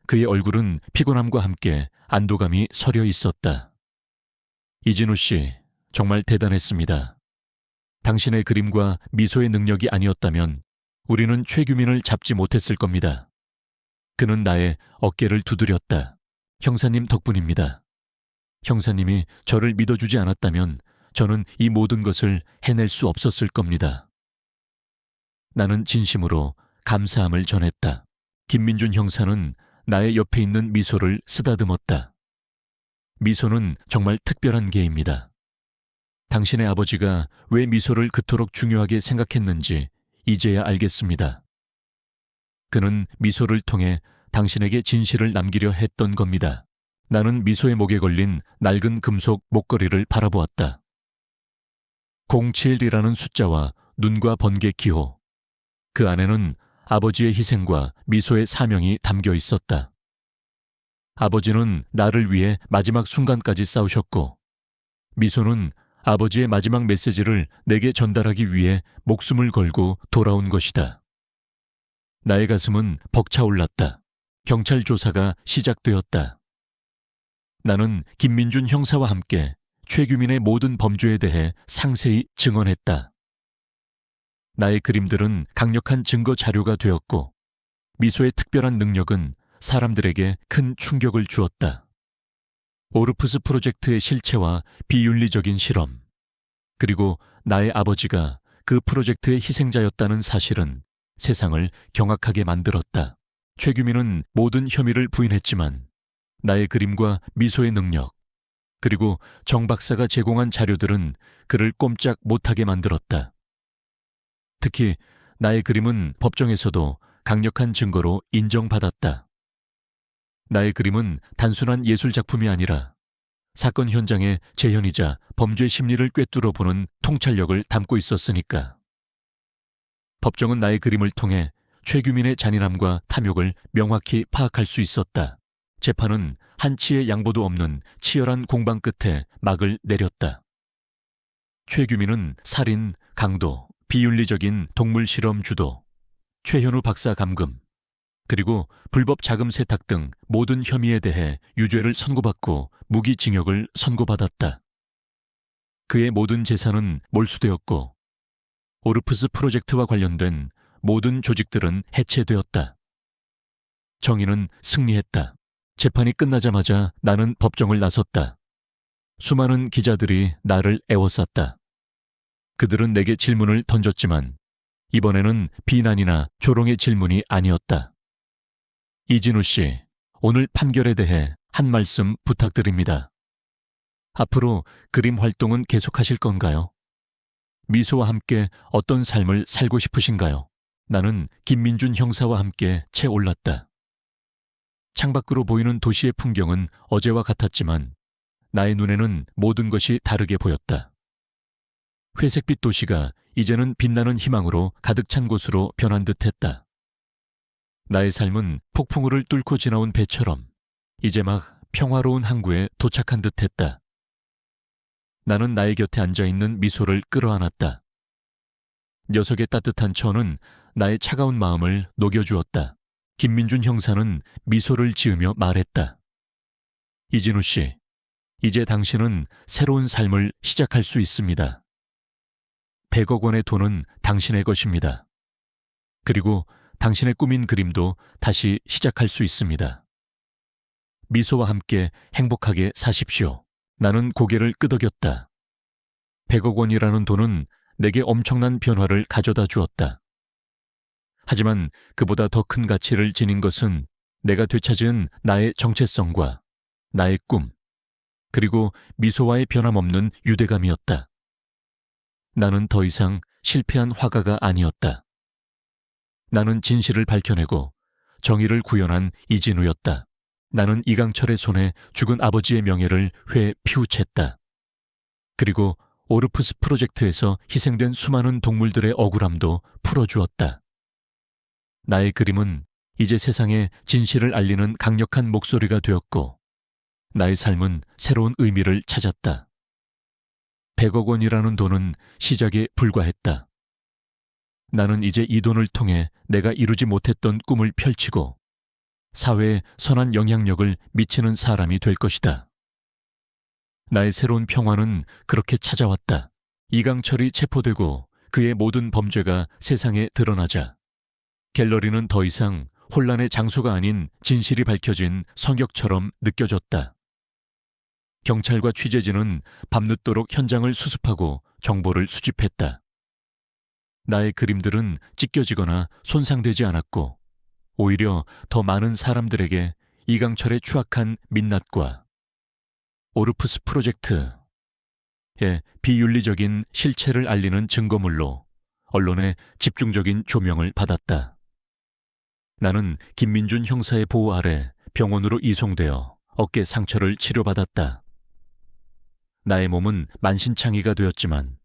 A: 그의 얼굴은 피곤함과 함께 안도감이 서려 있었다. 이진우 씨, 정말 대단했습니다. 당신의 그림과 미소의 능력이 아니었다면 우리는 최규민을 잡지 못했을 겁니다. 그는 나의 어깨를 두드렸다. 형사님 덕분입니다. 형사님이 저를 믿어주지 않았다면 저는 이 모든 것을 해낼 수 없었을 겁니다. 나는 진심으로 감사함을 전했다. 김민준 형사는 나의 옆에 있는 미소를 쓰다듬었다. 미소는 정말 특별한 개입니다. 당신의 아버지가 왜 미소를 그토록 중요하게 생각했는지 이제야 알겠습니다. 그는 미소를 통해 당신에게 진실을 남기려 했던 겁니다. 나는 미소의 목에 걸린 낡은 금속 목걸이를 바라보았다. 07이라는 숫자와 눈과 번개 기호. 그 안에는 아버지의 희생과 미소의 사명이 담겨 있었다. 아버지는 나를 위해 마지막 순간까지 싸우셨고 미소는 아버지의 마지막 메시지를 내게 전달하기 위해 목숨을 걸고 돌아온 것이다. 나의 가슴은 벅차올랐다. 경찰 조사가 시작되었다. 나는 김민준 형사와 함께 최규민의 모든 범죄에 대해 상세히 증언했다. 나의 그림들은 강력한 증거 자료가 되었고 미소의 특별한 능력은 사람들에게 큰 충격을 주었다. 오르푸스 프로젝트의 실체와 비윤리적인 실험, 그리고 나의 아버지가 그 프로젝트의 희생자였다는 사실은 세상을 경악하게 만들었다. 최규민은 모든 혐의를 부인했지만 나의 그림과 미소의 능력, 그리고 정 박사가 제공한 자료들은 그를 꼼짝 못하게 만들었다. 특히 나의 그림은 법정에서도 강력한 증거로 인정받았다. 나의 그림은 단순한 예술작품이 아니라 사건 현장의 재현이자 범죄 심리를 꿰뚫어 보는 통찰력을 담고 있었으니까. 법정은 나의 그림을 통해 최규민의 잔인함과 탐욕을 명확히 파악할 수 있었다. 재판은 한치의 양보도 없는 치열한 공방 끝에 막을 내렸다. 최규민은 살인, 강도, 비윤리적인 동물 실험 주도, 최현우 박사 감금, 그리고 불법 자금 세탁 등 모든 혐의에 대해 유죄를 선고받고 무기징역을 선고받았다. 그의 모든 재산은 몰수되었고 오르푸스 프로젝트와 관련된 모든 조직들은 해체되었다. 정의는 승리했다. 재판이 끝나자마자 나는 법정을 나섰다. 수많은 기자들이 나를 애워쌌다. 그들은 내게 질문을 던졌지만 이번에는 비난이나 조롱의 질문이 아니었다. 이진우 씨, 오늘 판결에 대해 한 말씀 부탁드립니다. 앞으로 그림 활동은 계속하실 건가요? 미소와 함께 어떤 삶을 살고 싶으신가요? 나는 김민준 형사와 함께 채 올랐다. 창밖으로 보이는 도시의 풍경은 어제와 같았지만 나의 눈에는 모든 것이 다르게 보였다. 회색빛 도시가 이제는 빛나는 희망으로 가득 찬 곳으로 변한 듯했다. 나의 삶은 폭풍우를 뚫고 지나온 배처럼 이제 막 평화로운 항구에 도착한 듯했다. 나는 나의 곁에 앉아있는 미소를 끌어안았다. 녀석의 따뜻한 천은 나의 차가운 마음을 녹여주었다. 김민준 형사는 미소를 지으며 말했다. 이진우 씨, 이제 당신은 새로운 삶을 시작할 수 있습니다. 100억 원의 돈은 당신의 것입니다. 그리고 당신의 꾸민 그림도 다시 시작할 수 있습니다. 미소와 함께 행복하게 사십시오. 나는 고개를 끄덕였다. 100억 원이라는 돈은 내게 엄청난 변화를 가져다 주었다. 하지만 그보다 더 큰 가치를 지닌 것은 내가 되찾은 나의 정체성과 나의 꿈, 그리고 미소와의 변함없는 유대감이었다. 나는 더 이상 실패한 화가가 아니었다. 나는 진실을 밝혀내고 정의를 구현한 이진우였다. 나는 이강철의 손에 죽은 아버지의 명예를 회 피우쳤다. 그리고 오르푸스 프로젝트에서 희생된 수많은 동물들의 억울함도 풀어주었다. 나의 그림은 이제 세상에 진실을 알리는 강력한 목소리가 되었고 나의 삶은 새로운 의미를 찾았다. 100억 원이라는 돈은 시작에 불과했다. 나는 이제 이 돈을 통해 내가 이루지 못했던 꿈을 펼치고 사회에 선한 영향력을 미치는 사람이 될 것이다. 나의 새로운 평화는 그렇게 찾아왔다. 이강철이 체포되고 그의 모든 범죄가 세상에 드러나자 갤러리는 더 이상 혼란의 장소가 아닌 진실이 밝혀진 성역처럼 느껴졌다. 경찰과 취재진은 밤늦도록 현장을 수습하고 정보를 수집했다. 나의 그림들은 찢겨지거나 손상되지 않았고 오히려 더 많은 사람들에게 이강철의 추악한 민낯과 오르푸스 프로젝트의 비윤리적인 실체를 알리는 증거물로 언론의 집중적인 조명을 받았다. 나는 김민준 형사의 보호 아래 병원으로 이송되어 어깨 상처를 치료받았다. 나의 몸은 만신창이가 되었지만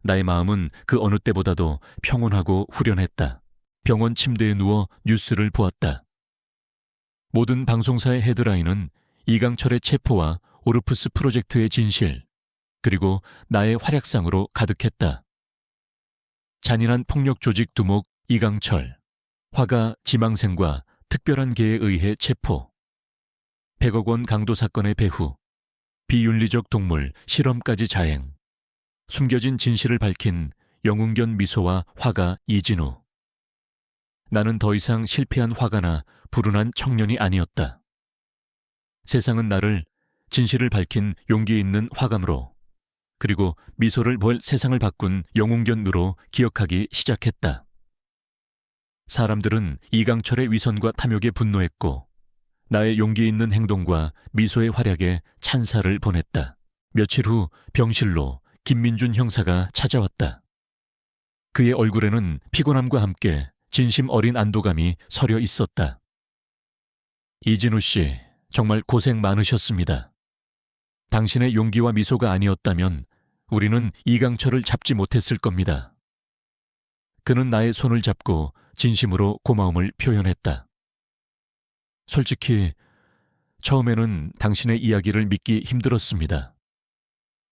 A: 나의 마음은 그 어느 때보다도 평온하고 후련했다. 병원 침대에 누워 뉴스를 보았다. 모든 방송사의 헤드라인은 이강철의 체포와 오르푸스 프로젝트의 진실, 그리고 나의 활약상으로 가득했다. 잔인한 폭력 조직 두목 이강철, 화가 지망생과 특별한 계에 의해 체포. 100억 원 강도 사건의 배후. 비윤리적 동물 실험까지 자행. 숨겨진 진실을 밝힌 영웅견 미소와 화가 이진우. 나는 더 이상 실패한 화가나 불운한 청년이 아니었다. 세상은 나를 진실을 밝힌 용기 있는 화감으로, 그리고 미소를 보여 세상을 바꾼 영웅견으로 기억하기 시작했다. 사람들은 이강철의 위선과 탐욕에 분노했고, 나의 용기 있는 행동과 미소의 활약에 찬사를 보냈다. 며칠 후 병실로 김민준 형사가 찾아왔다. 그의 얼굴에는 피곤함과 함께 진심 어린 안도감이 서려 있었다. 이진우 씨, 정말 고생 많으셨습니다. 당신의 용기와 미소가 아니었다면 우리는 이강철을 잡지 못했을 겁니다. 그는 나의 손을 잡고 진심으로 고마움을 표현했다. 솔직히 처음에는 당신의 이야기를 믿기 힘들었습니다.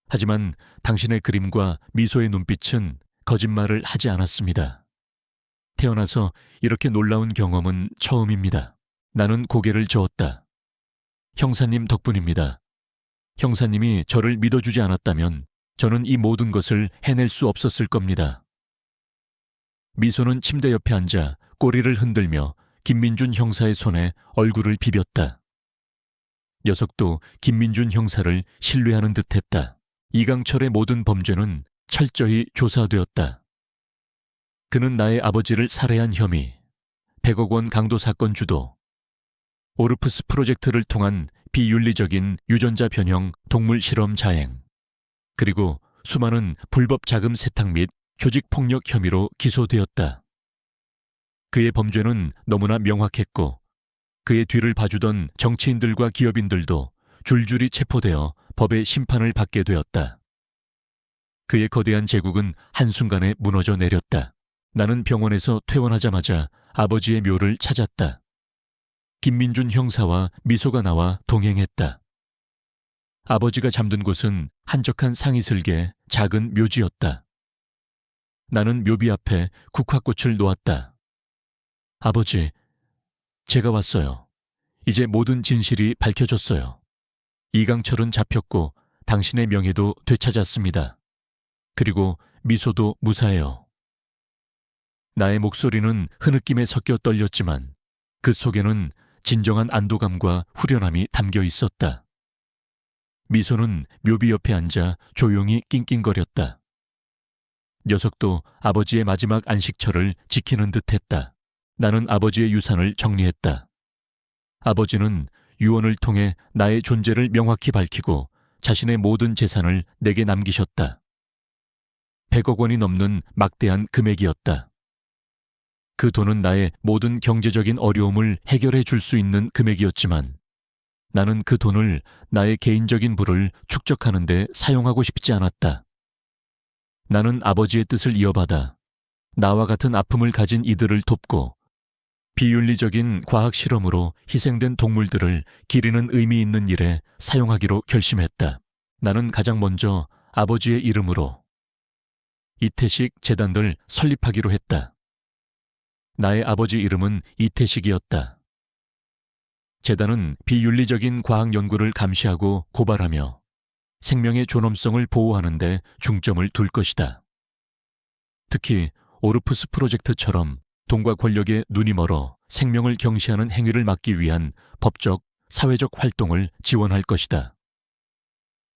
A: 하지만 당신의 그림과 미소의 눈빛은 거짓말을 하지 않았습니다. 태어나서 이렇게 놀라운 경험은 처음입니다. 나는 고개를 저었다. 형사님 덕분입니다. 형사님이 저를 믿어주지 않았다면 저는 이 모든 것을 해낼 수 없었을 겁니다. 미소는 침대 옆에 앉아 꼬리를 흔들며 김민준 형사의 손에 얼굴을 비볐다. 녀석도 김민준 형사를 신뢰하는 듯했다. 이강철의 모든 범죄는 철저히 조사되었다. 그는 나의 아버지를 살해한 혐의, 100억 원 강도 사건 주도, 오르푸스 프로젝트를 통한 비윤리적인 유전자 변형 동물 실험 자행, 그리고 수많은 불법 자금 세탁 및 조직폭력 혐의로 기소되었다. 그의 범죄는 너무나 명확했고 그의 뒤를 봐주던 정치인들과 기업인들도 줄줄이 체포되어 법의 심판을 받게 되었다. 그의 거대한 제국은 한순간에 무너져 내렸다. 나는 병원에서 퇴원하자마자 아버지의 묘를 찾았다. 김민준 형사와 미소가 나와 동행했다. 아버지가 잠든 곳은 한적한 상이슬개 작은 묘지였다. 나는 묘비 앞에 국화꽃을 놓았다. 아버지, 제가 왔어요. 이제 모든 진실이 밝혀졌어요. 이강철은 잡혔고 당신의 명예도 되찾았습니다. 그리고 미소도 무사해요. 나의 목소리는 흐느낌에 섞여 떨렸지만 그 속에는 진정한 안도감과 후련함이 담겨 있었다. 미소는 묘비 옆에 앉아 조용히 낑낑거렸다. 녀석도 아버지의 마지막 안식처를 지키는 듯했다. 나는 아버지의 유산을 정리했다. 아버지는 유언을 통해 나의 존재를 명확히 밝히고 자신의 모든 재산을 내게 남기셨다. 100억 원이 넘는 막대한 금액이었다. 그 돈은 나의 모든 경제적인 어려움을 해결해 줄 수 있는 금액이었지만 나는 그 돈을 나의 개인적인 부를 축적하는 데 사용하고 싶지 않았다. 나는 아버지의 뜻을 이어받아 나와 같은 아픔을 가진 이들을 돕고 비윤리적인 과학 실험으로 희생된 동물들을 기리는 의미 있는 일에 사용하기로 결심했다. 나는 가장 먼저 아버지의 이름으로 이태식 재단을 설립하기로 했다. 나의 아버지 이름은 이태식이었다. 재단은 비윤리적인 과학 연구를 감시하고 고발하며 생명의 존엄성을 보호하는 데 중점을 둘 것이다. 특히 오르푸스 프로젝트처럼 돈과 권력에 눈이 멀어 생명을 경시하는 행위를 막기 위한 법적, 사회적 활동을 지원할 것이다.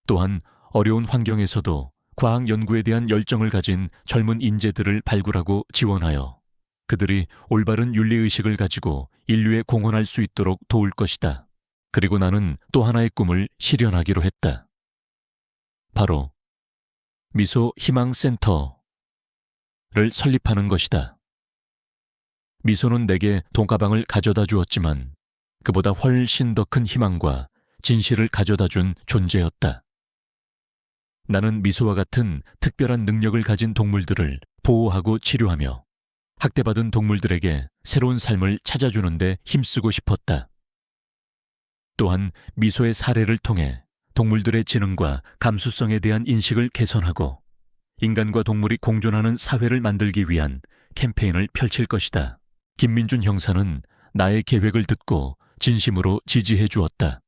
A: 또한 어려운 환경에서도 과학 연구에 대한 열정을 가진 젊은 인재들을 발굴하고 지원하여 그들이 올바른 윤리의식을 가지고 인류에 공헌할 수 있도록 도울 것이다. 그리고 나는 또 하나의 꿈을 실현하기로 했다. 바로 미소 희망센터를 설립하는 것이다. 미소는 내게 돈가방을 가져다 주었지만 그보다 훨씬 더 큰 희망과 진실을 가져다 준 존재였다. 나는 미소와 같은 특별한 능력을 가진 동물들을 보호하고 치료하며 학대받은 동물들에게 새로운 삶을 찾아주는 데 힘쓰고 싶었다. 또한 미소의 사례를 통해 동물들의 지능과 감수성에 대한 인식을 개선하고 인간과 동물이 공존하는 사회를 만들기 위한 캠페인을 펼칠 것이다. 김민준 형사는 나의 계획을 듣고 진심으로 지지해 주었다.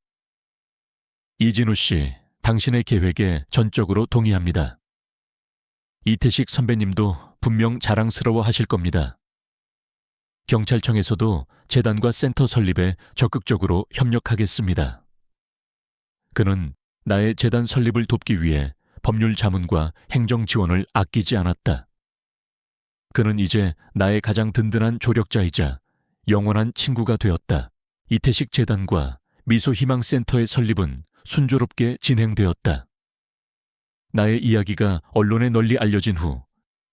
A: 이진우 씨, 당신의 계획에 전적으로 동의합니다. 이태식 선배님도 분명 자랑스러워 하실 겁니다. 경찰청에서도 재단과 센터 설립에 적극적으로 협력하겠습니다. 그는 나의 재단 설립을 돕기 위해 법률 자문과 행정 지원을 아끼지 않았다. 그는 이제 나의 가장 든든한 조력자이자 영원한 친구가 되었다. 이태식 재단과 미소희망센터의 설립은 순조롭게 진행되었다. 나의 이야기가 언론에 널리 알려진 후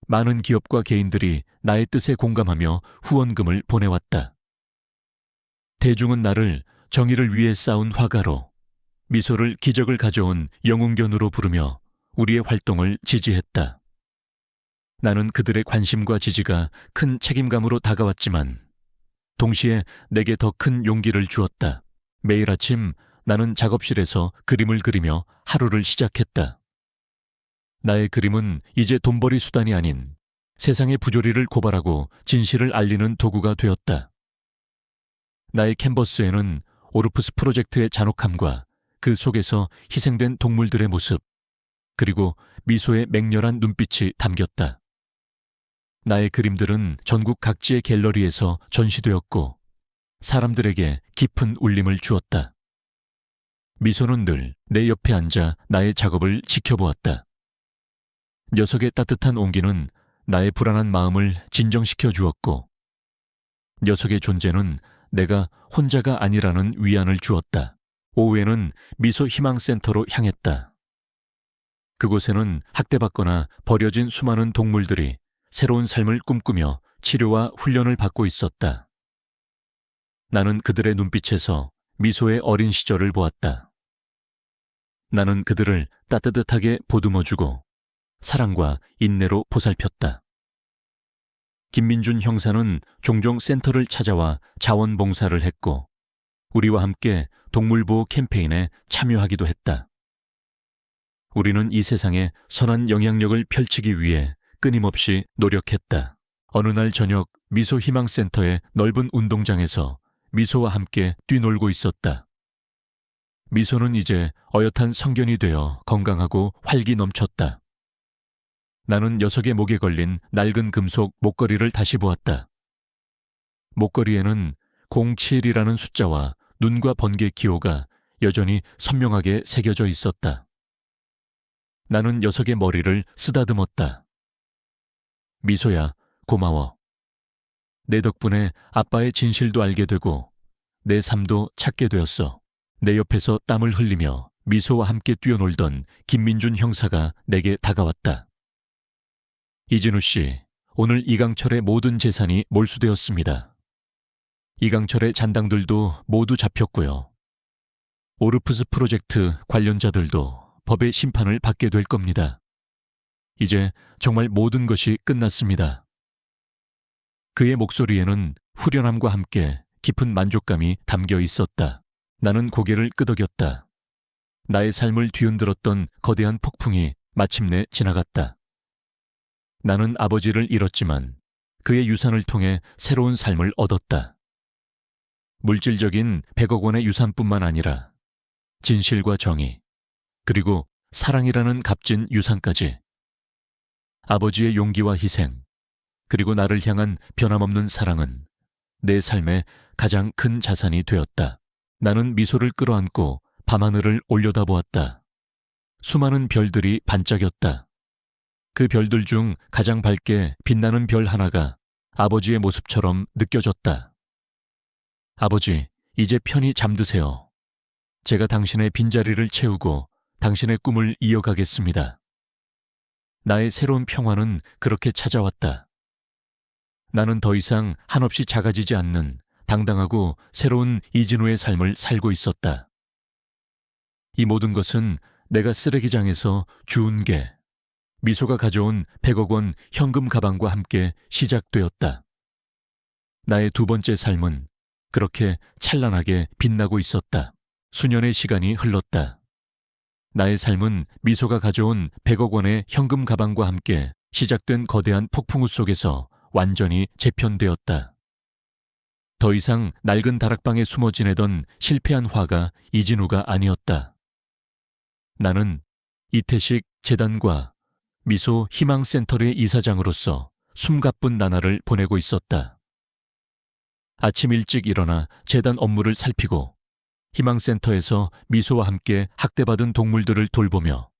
A: 많은 기업과 개인들이 나의 뜻에 공감하며 후원금을 보내왔다. 대중은 나를 정의를 위해 싸운 화가로, 미소를 기적을 가져온 영웅견으로 부르며 우리의 활동을 지지했다. 나는 그들의 관심과 지지가 큰 책임감으로 다가왔지만 동시에 내게 더 큰 용기를 주었다. 매일 아침 나는 작업실에서 그림을 그리며 하루를 시작했다. 나의 그림은 이제 돈벌이 수단이 아닌 세상의 부조리를 고발하고 진실을 알리는 도구가 되었다. 나의 캔버스에는 오르푸스 프로젝트의 잔혹함과 그 속에서 희생된 동물들의 모습, 그리고 미소의 맹렬한 눈빛이 담겼다. 나의 그림들은 전국 각지의 갤러리에서 전시되었고 사람들에게 깊은 울림을 주었다. 미소는 늘 내 옆에 앉아 나의 작업을 지켜보았다. 녀석의 따뜻한 온기는 나의 불안한 마음을 진정시켜 주었고 녀석의 존재는 내가 혼자가 아니라는 위안을 주었다. 오후에는 미소희망센터로 향했다. 그곳에는 학대받거나 버려진 수많은 동물들이 새로운 삶을 꿈꾸며 치료와 훈련을 받고 있었다. 나는 그들의 눈빛에서 미소의 어린 시절을 보았다. 나는 그들을 따뜻하게 보듬어주고 사랑과 인내로 보살폈다. 김민준 형사는 종종 센터를 찾아와 자원봉사를 했고 우리와 함께 동물보호 캠페인에 참여하기도 했다. 우리는 이 세상에 선한 영향력을 펼치기 위해 끊임없이 노력했다. 어느 날 저녁 미소희망센터의 넓은 운동장에서 미소와 함께 뛰놀고 있었다. 미소는 이제 어엿한 성견이 되어 건강하고 활기 넘쳤다. 나는 녀석의 목에 걸린 낡은 금속 목걸이를 다시 보았다. 목걸이에는 07이라는 숫자와 눈과 번개 기호가 여전히 선명하게 새겨져 있었다. 나는 녀석의 머리를 쓰다듬었다. 미소야, 고마워. 내 덕분에 아빠의 진실도 알게 되고 내 삶도 찾게 되었어. 내 옆에서 땀을 흘리며 미소와 함께 뛰어놀던 김민준 형사가 내게 다가왔다. 이진우 씨, 오늘 이강철의 모든 재산이 몰수되었습니다. 이강철의 잔당들도 모두 잡혔고요. 오르푸스 프로젝트 관련자들도 법의 심판을 받게 될 겁니다. 이제 정말 모든 것이 끝났습니다. 그의 목소리에는 후련함과 함께 깊은 만족감이 담겨 있었다. 나는 고개를 끄덕였다. 나의 삶을 뒤흔들었던 거대한 폭풍이 마침내 지나갔다. 나는 아버지를 잃었지만 그의 유산을 통해 새로운 삶을 얻었다. 물질적인 100억 원의 유산뿐만 아니라 진실과 정의, 그리고 사랑이라는 값진 유산까지. 아버지의 용기와 희생, 그리고 나를 향한 변함없는 사랑은 내 삶의 가장 큰 자산이 되었다. 나는 미소를 끌어안고 밤하늘을 올려다보았다. 수많은 별들이 반짝였다. 그 별들 중 가장 밝게 빛나는 별 하나가 아버지의 모습처럼 느껴졌다. 아버지, 이제 편히 잠드세요. 제가 당신의 빈자리를 채우고 당신의 꿈을 이어가겠습니다. 나의 새로운 평화는 그렇게 찾아왔다. 나는 더 이상 한없이 작아지지 않는 당당하고 새로운 이진우의 삶을 살고 있었다. 이 모든 것은 내가 쓰레기장에서 주운 게 미소가 가져온 100억 원 현금 가방과 함께 시작되었다. 나의 두 번째 삶은 그렇게 찬란하게 빛나고 있었다. 수년의 시간이 흘렀다. 나의 삶은 미소가 가져온 100억 원의 현금 가방과 함께 시작된 거대한 폭풍우 속에서 완전히 재편되었다. 더 이상 낡은 다락방에 숨어 지내던 실패한 화가 이진우가 아니었다. 나는 이태식 재단과 미소 희망센터의 이사장으로서 숨가쁜 나날을 보내고 있었다. 아침 일찍 일어나 재단 업무를 살피고 희망센터에서 미소와 함께 학대받은 동물들을 돌보며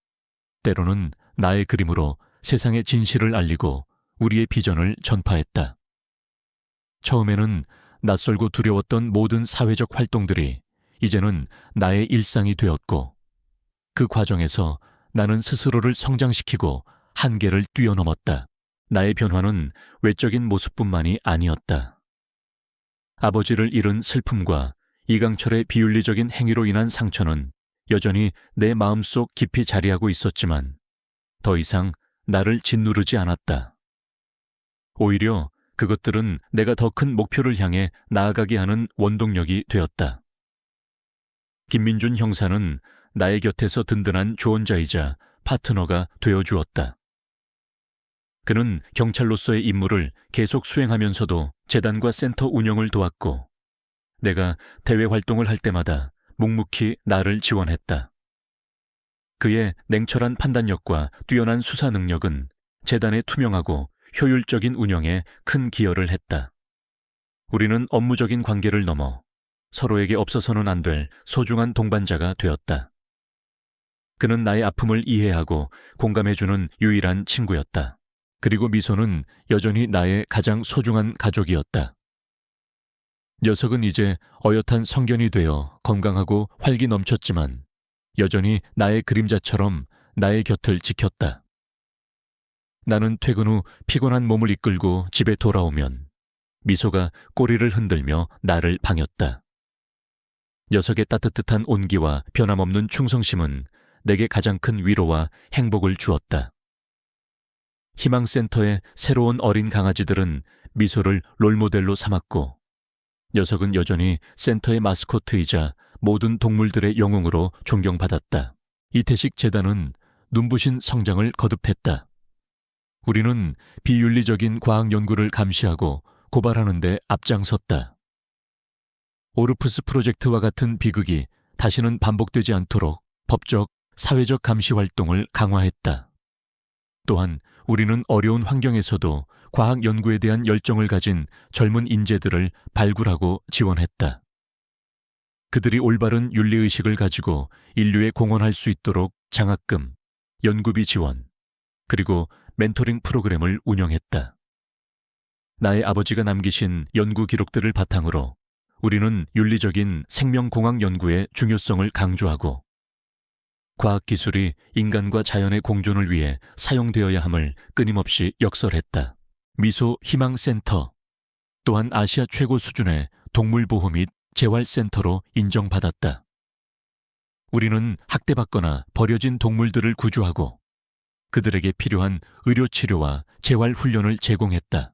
A: 때로는 나의 그림으로 세상의 진실을 알리고 우리의 비전을 전파했다. 처음에는 낯설고 두려웠던 모든 사회적 활동들이 이제는 나의 일상이 되었고 그 과정에서 나는 스스로를 성장시키고 한계를 뛰어넘었다. 나의 변화는 외적인 모습뿐만이 아니었다. 아버지를 잃은 슬픔과 이강철의 비윤리적인 행위로 인한 상처는 여전히 내 마음속 깊이 자리하고 있었지만 더 이상 나를 짓누르지 않았다. 오히려 그것들은 내가 더 큰 목표를 향해 나아가게 하는 원동력이 되었다. 김민준 형사는 나의 곁에서 든든한 조언자이자 파트너가 되어주었다. 그는 경찰로서의 임무를 계속 수행하면서도 재단과 센터 운영을 도왔고 내가 대외 활동을 할 때마다 묵묵히 나를 지원했다. 그의 냉철한 판단력과 뛰어난 수사 능력은 재단의 투명하고 효율적인 운영에 큰 기여를 했다. 우리는 업무적인 관계를 넘어 서로에게 없어서는 안 될 소중한 동반자가 되었다. 그는 나의 아픔을 이해하고 공감해주는 유일한 친구였다. 그리고 미소는 여전히 나의 가장 소중한 가족이었다. 녀석은 이제 어엿한 성견이 되어 건강하고 활기 넘쳤지만 여전히 나의 그림자처럼 나의 곁을 지켰다. 나는 퇴근 후 피곤한 몸을 이끌고 집에 돌아오면 미소가 꼬리를 흔들며 나를 반겼다. 녀석의 따뜻한 온기와 변함없는 충성심은 내게 가장 큰 위로와 행복을 주었다. 희망센터의 새로운 어린 강아지들은 미소를 롤모델로 삼았고 녀석은 여전히 센터의 마스코트이자 모든 동물들의 영웅으로 존경받았다. 이태식 재단은 눈부신 성장을 거듭했다. 우리는 비윤리적인 과학 연구를 감시하고 고발하는 데 앞장섰다. 오르푸스 프로젝트와 같은 비극이 다시는 반복되지 않도록 법적, 사회적 감시 활동을 강화했다. 또한 우리는 어려운 환경에서도 과학 연구에 대한 열정을 가진 젊은 인재들을 발굴하고 지원했다. 그들이 올바른 윤리의식을 가지고 인류에 공헌할 수 있도록 장학금, 연구비 지원, 그리고 멘토링 프로그램을 운영했다. 나의 아버지가 남기신 연구 기록들을 바탕으로 우리는 윤리적인 생명공학 연구의 중요성을 강조하고 과학기술이 인간과 자연의 공존을 위해 사용되어야 함을 끊임없이 역설했다. 미소 희망센터 또한 아시아 최고 수준의 동물보호 및 재활센터로 인정받았다. 우리는 학대받거나 버려진 동물들을 구조하고 그들에게 필요한 의료치료와 재활훈련을 제공했다.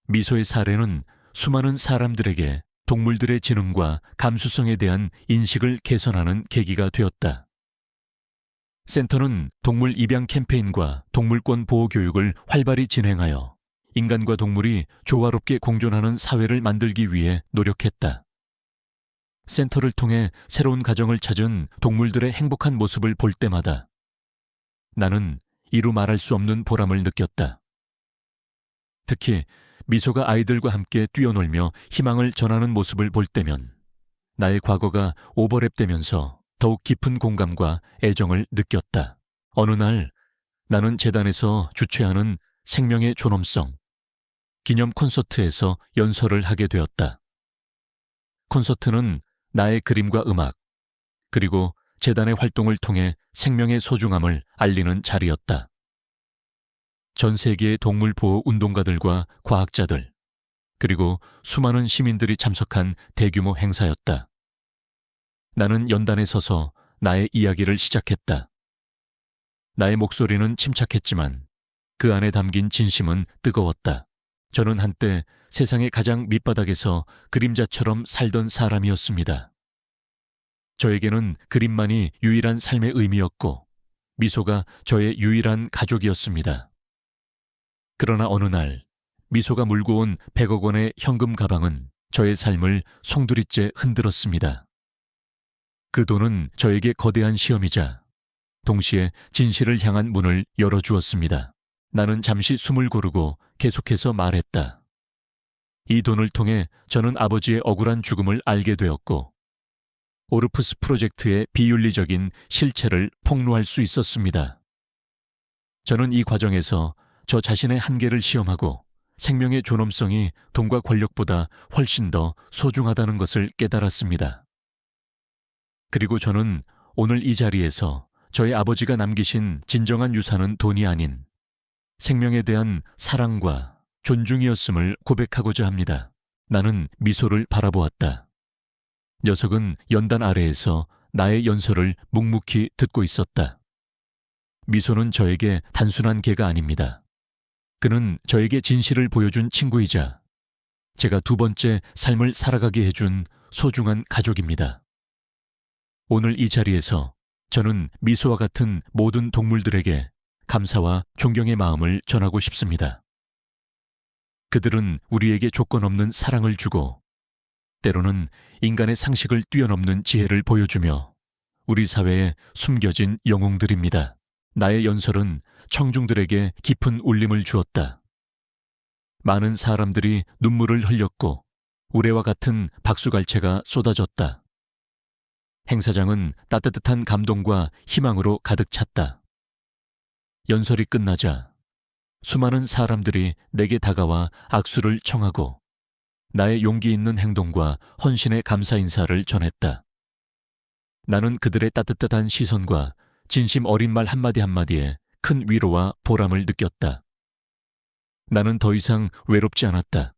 A: 미소의 사례는 수많은 사람들에게 동물들의 지능과 감수성에 대한 인식을 개선하는 계기가 되었다. 센터는 동물 입양 캠페인과 동물권 보호 교육을 활발히 진행하여 인간과 동물이 조화롭게 공존하는 사회를 만들기 위해 노력했다. 센터를 통해 새로운 가정을 찾은 동물들의 행복한 모습을 볼 때마다 나는 이루 말할 수 없는 보람을 느꼈다. 특히 미소가 아이들과 함께 뛰어놀며 희망을 전하는 모습을 볼 때면 나의 과거가 오버랩되면서 더욱 깊은 공감과 애정을 느꼈다. 어느 날 나는 재단에서 주최하는 생명의 존엄성 기념 콘서트에서 연설을 하게 되었다. 콘서트는 나의 그림과 음악 그리고 재단의 활동을 통해 생명의 소중함을 알리는 자리였다. 전 세계의 동물 보호 운동가들과 과학자들, 그리고 수많은 시민들이 참석한 대규모 행사였다. 나는 연단에 서서 나의 이야기를 시작했다. 나의 목소리는 침착했지만 그 안에 담긴 진심은 뜨거웠다. 저는 한때 세상의 가장 밑바닥에서 그림자처럼 살던 사람이었습니다. 저에게는 그림만이 유일한 삶의 의미였고 미소가 저의 유일한 가족이었습니다. 그러나 어느 날 미소가 물고 온 100억 원의 현금 가방은 저의 삶을 송두리째 흔들었습니다. 그 돈은 저에게 거대한 시험이자 동시에 진실을 향한 문을 열어주었습니다. 나는 잠시 숨을 고르고 계속해서 말했다. 이 돈을 통해 저는 아버지의 억울한 죽음을 알게 되었고 오르푸스 프로젝트의 비윤리적인 실체를 폭로할 수 있었습니다. 저는 이 과정에서 저 자신의 한계를 시험하고 생명의 존엄성이 돈과 권력보다 훨씬 더 소중하다는 것을 깨달았습니다. 그리고 저는 오늘 이 자리에서 저희 아버지가 남기신 진정한 유산은 돈이 아닌 생명에 대한 사랑과 존중이었음을 고백하고자 합니다. 나는 미소를 바라보았다. 녀석은 연단 아래에서 나의 연설을 묵묵히 듣고 있었다. 미소는 저에게 단순한 개가 아닙니다. 그는 저에게 진실을 보여준 친구이자 제가 두 번째 삶을 살아가게 해준 소중한 가족입니다. 오늘 이 자리에서 저는 미소와 같은 모든 동물들에게 감사와 존경의 마음을 전하고 싶습니다. 그들은 우리에게 조건 없는 사랑을 주고 때로는 인간의 상식을 뛰어넘는 지혜를 보여주며 우리 사회에 숨겨진 영웅들입니다. 나의 연설은 청중들에게 깊은 울림을 주었다. 많은 사람들이 눈물을 흘렸고 우레와 같은 박수갈채가 쏟아졌다. 행사장은 따뜻한 감동과 희망으로 가득 찼다. 연설이 끝나자 수많은 사람들이 내게 다가와 악수를 청하고 나의 용기 있는 행동과 헌신의 감사 인사를 전했다. 나는 그들의 따뜻한 시선과 진심 어린 말 한마디 한마디에 큰 위로와 보람을 느꼈다. 나는 더 이상 외롭지 않았다.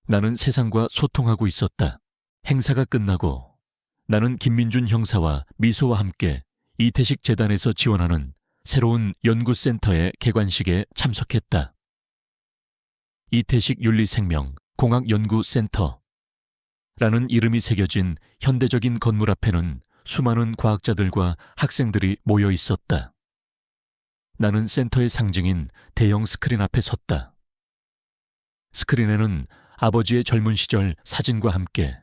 A: 나는 세상과 소통하고 있었다. 행사가 끝나고 나는 김민준 형사와 미소와 함께 이태식 재단에서 지원하는 새로운 연구센터의 개관식에 참석했다. 이태식 윤리생명 공학연구센터라는 이름이 새겨진 현대적인 건물 앞에는 수많은 과학자들과 학생들이 모여 있었다. 나는 센터의 상징인 대형 스크린 앞에 섰다. 스크린에는 아버지의 젊은 시절 사진과 함께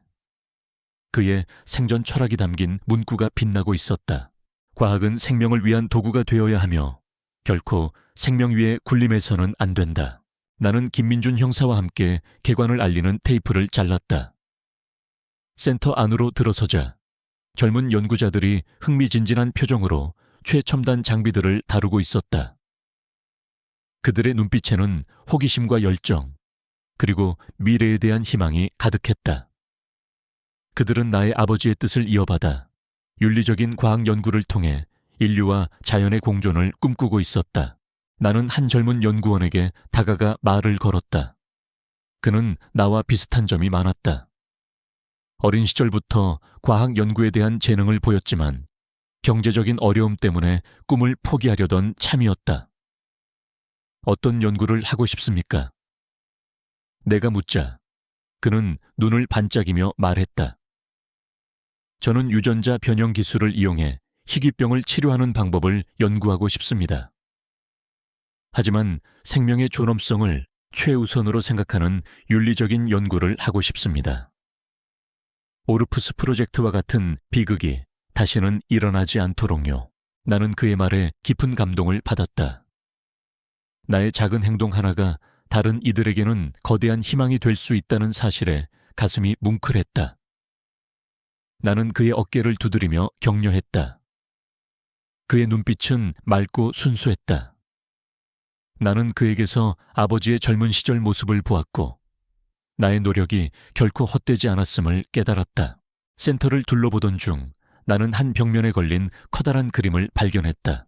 A: 그의 생전 철학이 담긴 문구가 빛나고 있었다. 과학은 생명을 위한 도구가 되어야 하며 결코 생명 위의 군림해서는 안 된다. 나는 김민준 형사와 함께 개관을 알리는 테이프를 잘랐다. 센터 안으로 들어서자 젊은 연구자들이 흥미진진한 표정으로 최첨단 장비들을 다루고 있었다. 그들의 눈빛에는 호기심과 열정, 그리고 미래에 대한 희망이 가득했다. 그들은 나의 아버지의 뜻을 이어받아 윤리적인 과학 연구를 통해 인류와 자연의 공존을 꿈꾸고 있었다. 나는 한 젊은 연구원에게 다가가 말을 걸었다. 그는 나와 비슷한 점이 많았다. 어린 시절부터 과학 연구에 대한 재능을 보였지만 경제적인 어려움 때문에 꿈을 포기하려던 참이었다. 어떤 연구를 하고 싶습니까? 내가 묻자 그는 눈을 반짝이며 말했다. 저는 유전자 변형 기술을 이용해 희귀병을 치료하는 방법을 연구하고 싶습니다. 하지만 생명의 존엄성을 최우선으로 생각하는 윤리적인 연구를 하고 싶습니다. 오르푸스 프로젝트와 같은 비극이 다시는 일어나지 않도록요. 나는 그의 말에 깊은 감동을 받았다. 나의 작은 행동 하나가 다른 이들에게는 거대한 희망이 될 수 있다는 사실에 가슴이 뭉클했다. 나는 그의 어깨를 두드리며 격려했다. 그의 눈빛은 맑고 순수했다. 나는 그에게서 아버지의 젊은 시절 모습을 보았고 나의 노력이 결코 헛되지 않았음을 깨달았다. 센터를 둘러보던 중 나는 한 벽면에 걸린 커다란 그림을 발견했다.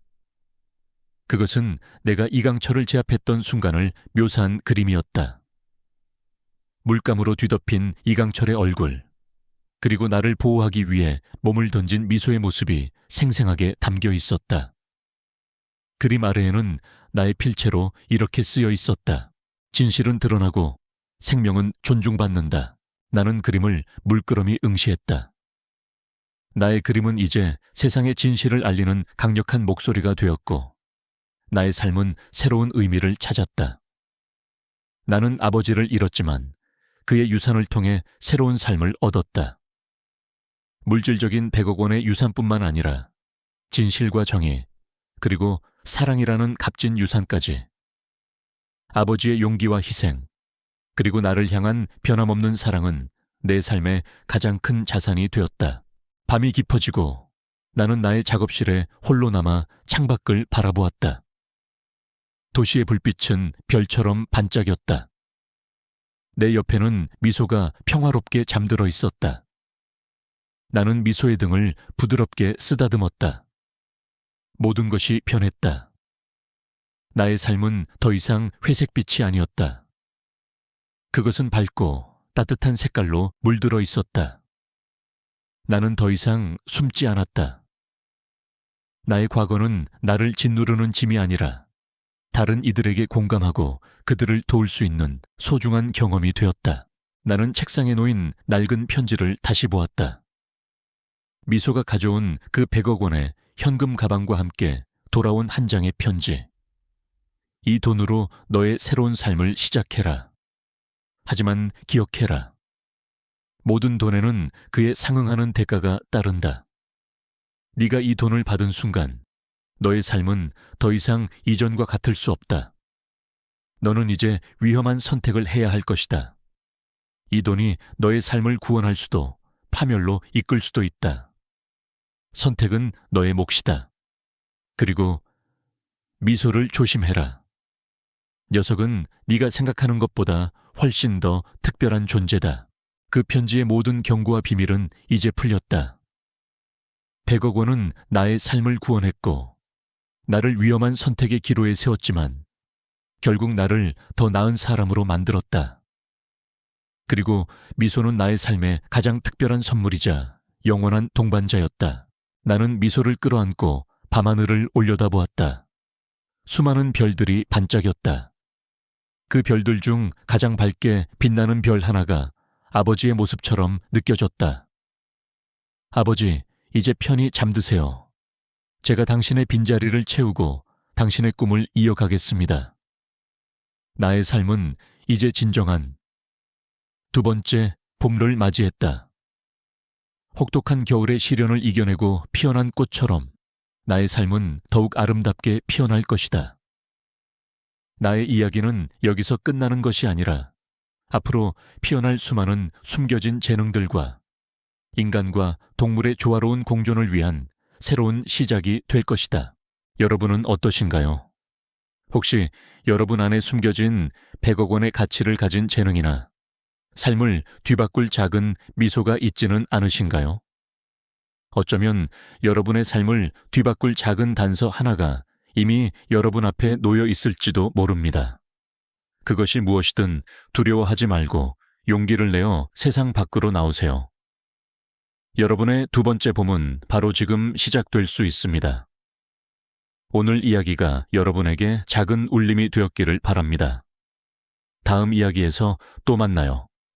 A: 그것은 내가 이강철을 제압했던 순간을 묘사한 그림이었다. 물감으로 뒤덮인 이강철의 얼굴, 그리고 나를 보호하기 위해 몸을 던진 미소의 모습이 생생하게 담겨 있었다. 그림 아래에는 나의 필체로 이렇게 쓰여 있었다. 진실은 드러나고 생명은 존중받는다. 나는 그림을 물끄러미 응시했다. 나의 그림은 이제 세상의 진실을 알리는 강력한 목소리가 되었고 나의 삶은 새로운 의미를 찾았다. 나는 아버지를 잃었지만 그의 유산을 통해 새로운 삶을 얻었다. 물질적인 100억 원의 유산뿐만 아니라 진실과 정의, 그리고 사랑이라는 값진 유산까지. 아버지의 용기와 희생, 그리고 나를 향한 변함없는 사랑은 내 삶의 가장 큰 자산이 되었다. 밤이 깊어지고 나는 나의 작업실에 홀로 남아 창밖을 바라보았다. 도시의 불빛은 별처럼 반짝였다. 내 옆에는 미소가 평화롭게 잠들어 있었다. 나는 미소의 등을 부드럽게 쓰다듬었다. 모든 것이 변했다. 나의 삶은 더 이상 회색빛이 아니었다. 그것은 밝고 따뜻한 색깔로 물들어 있었다. 나는 더 이상 숨지 않았다. 나의 과거는 나를 짓누르는 짐이 아니라 다른 이들에게 공감하고 그들을 도울 수 있는 소중한 경험이 되었다. 나는 책상에 놓인 낡은 편지를 다시 보았다. 미소가 가져온 그 100억 원의 현금 가방과 함께 돌아온 한 장의 편지. 이 돈으로 너의 새로운 삶을 시작해라. 하지만 기억해라. 모든 돈에는 그에 상응하는 대가가 따른다. 네가 이 돈을 받은 순간 너의 삶은 더 이상 이전과 같을 수 없다. 너는 이제 위험한 선택을 해야 할 것이다. 이 돈이 너의 삶을 구원할 수도 파멸로 이끌 수도 있다. 선택은 너의 몫이다. 그리고 미소를 조심해라. 녀석은 네가 생각하는 것보다 훨씬 더 특별한 존재다. 그 편지의 모든 경고와 비밀은 이제 풀렸다. 100억 원은 나의 삶을 구원했고 나를 위험한 선택의 기로에 세웠지만 결국 나를 더 나은 사람으로 만들었다. 그리고 미소는 나의 삶의 가장 특별한 선물이자 영원한 동반자였다. 나는 미소를 끌어안고 밤하늘을 올려다보았다. 수많은 별들이 반짝였다. 그 별들 중 가장 밝게 빛나는 별 하나가 아버지의 모습처럼 느껴졌다. 아버지, 이제 편히 잠드세요. 제가 당신의 빈자리를 채우고 당신의 꿈을 이어가겠습니다. 나의 삶은 이제 진정한 두 번째 봄을 맞이했다. 혹독한 겨울의 시련을 이겨내고 피어난 꽃처럼 나의 삶은 더욱 아름답게 피어날 것이다. 나의 이야기는 여기서 끝나는 것이 아니라 앞으로 피어날 수많은 숨겨진 재능들과 인간과 동물의 조화로운 공존을 위한 새로운 시작이 될 것이다. 여러분은 어떠신가요? 혹시 여러분 안에 숨겨진 100억 원의 가치를 가진 재능이나 삶을 뒤바꿀 작은 미소가 있지는 않으신가요? 어쩌면 여러분의 삶을 뒤바꿀 작은 단서 하나가 이미 여러분 앞에 놓여 있을지도 모릅니다. 그것이 무엇이든 두려워하지 말고 용기를 내어 세상 밖으로 나오세요. 여러분의 두 번째 봄은 바로 지금 시작될 수 있습니다. 오늘 이야기가 여러분에게 작은 울림이 되었기를 바랍니다. 다음 이야기에서 또 만나요.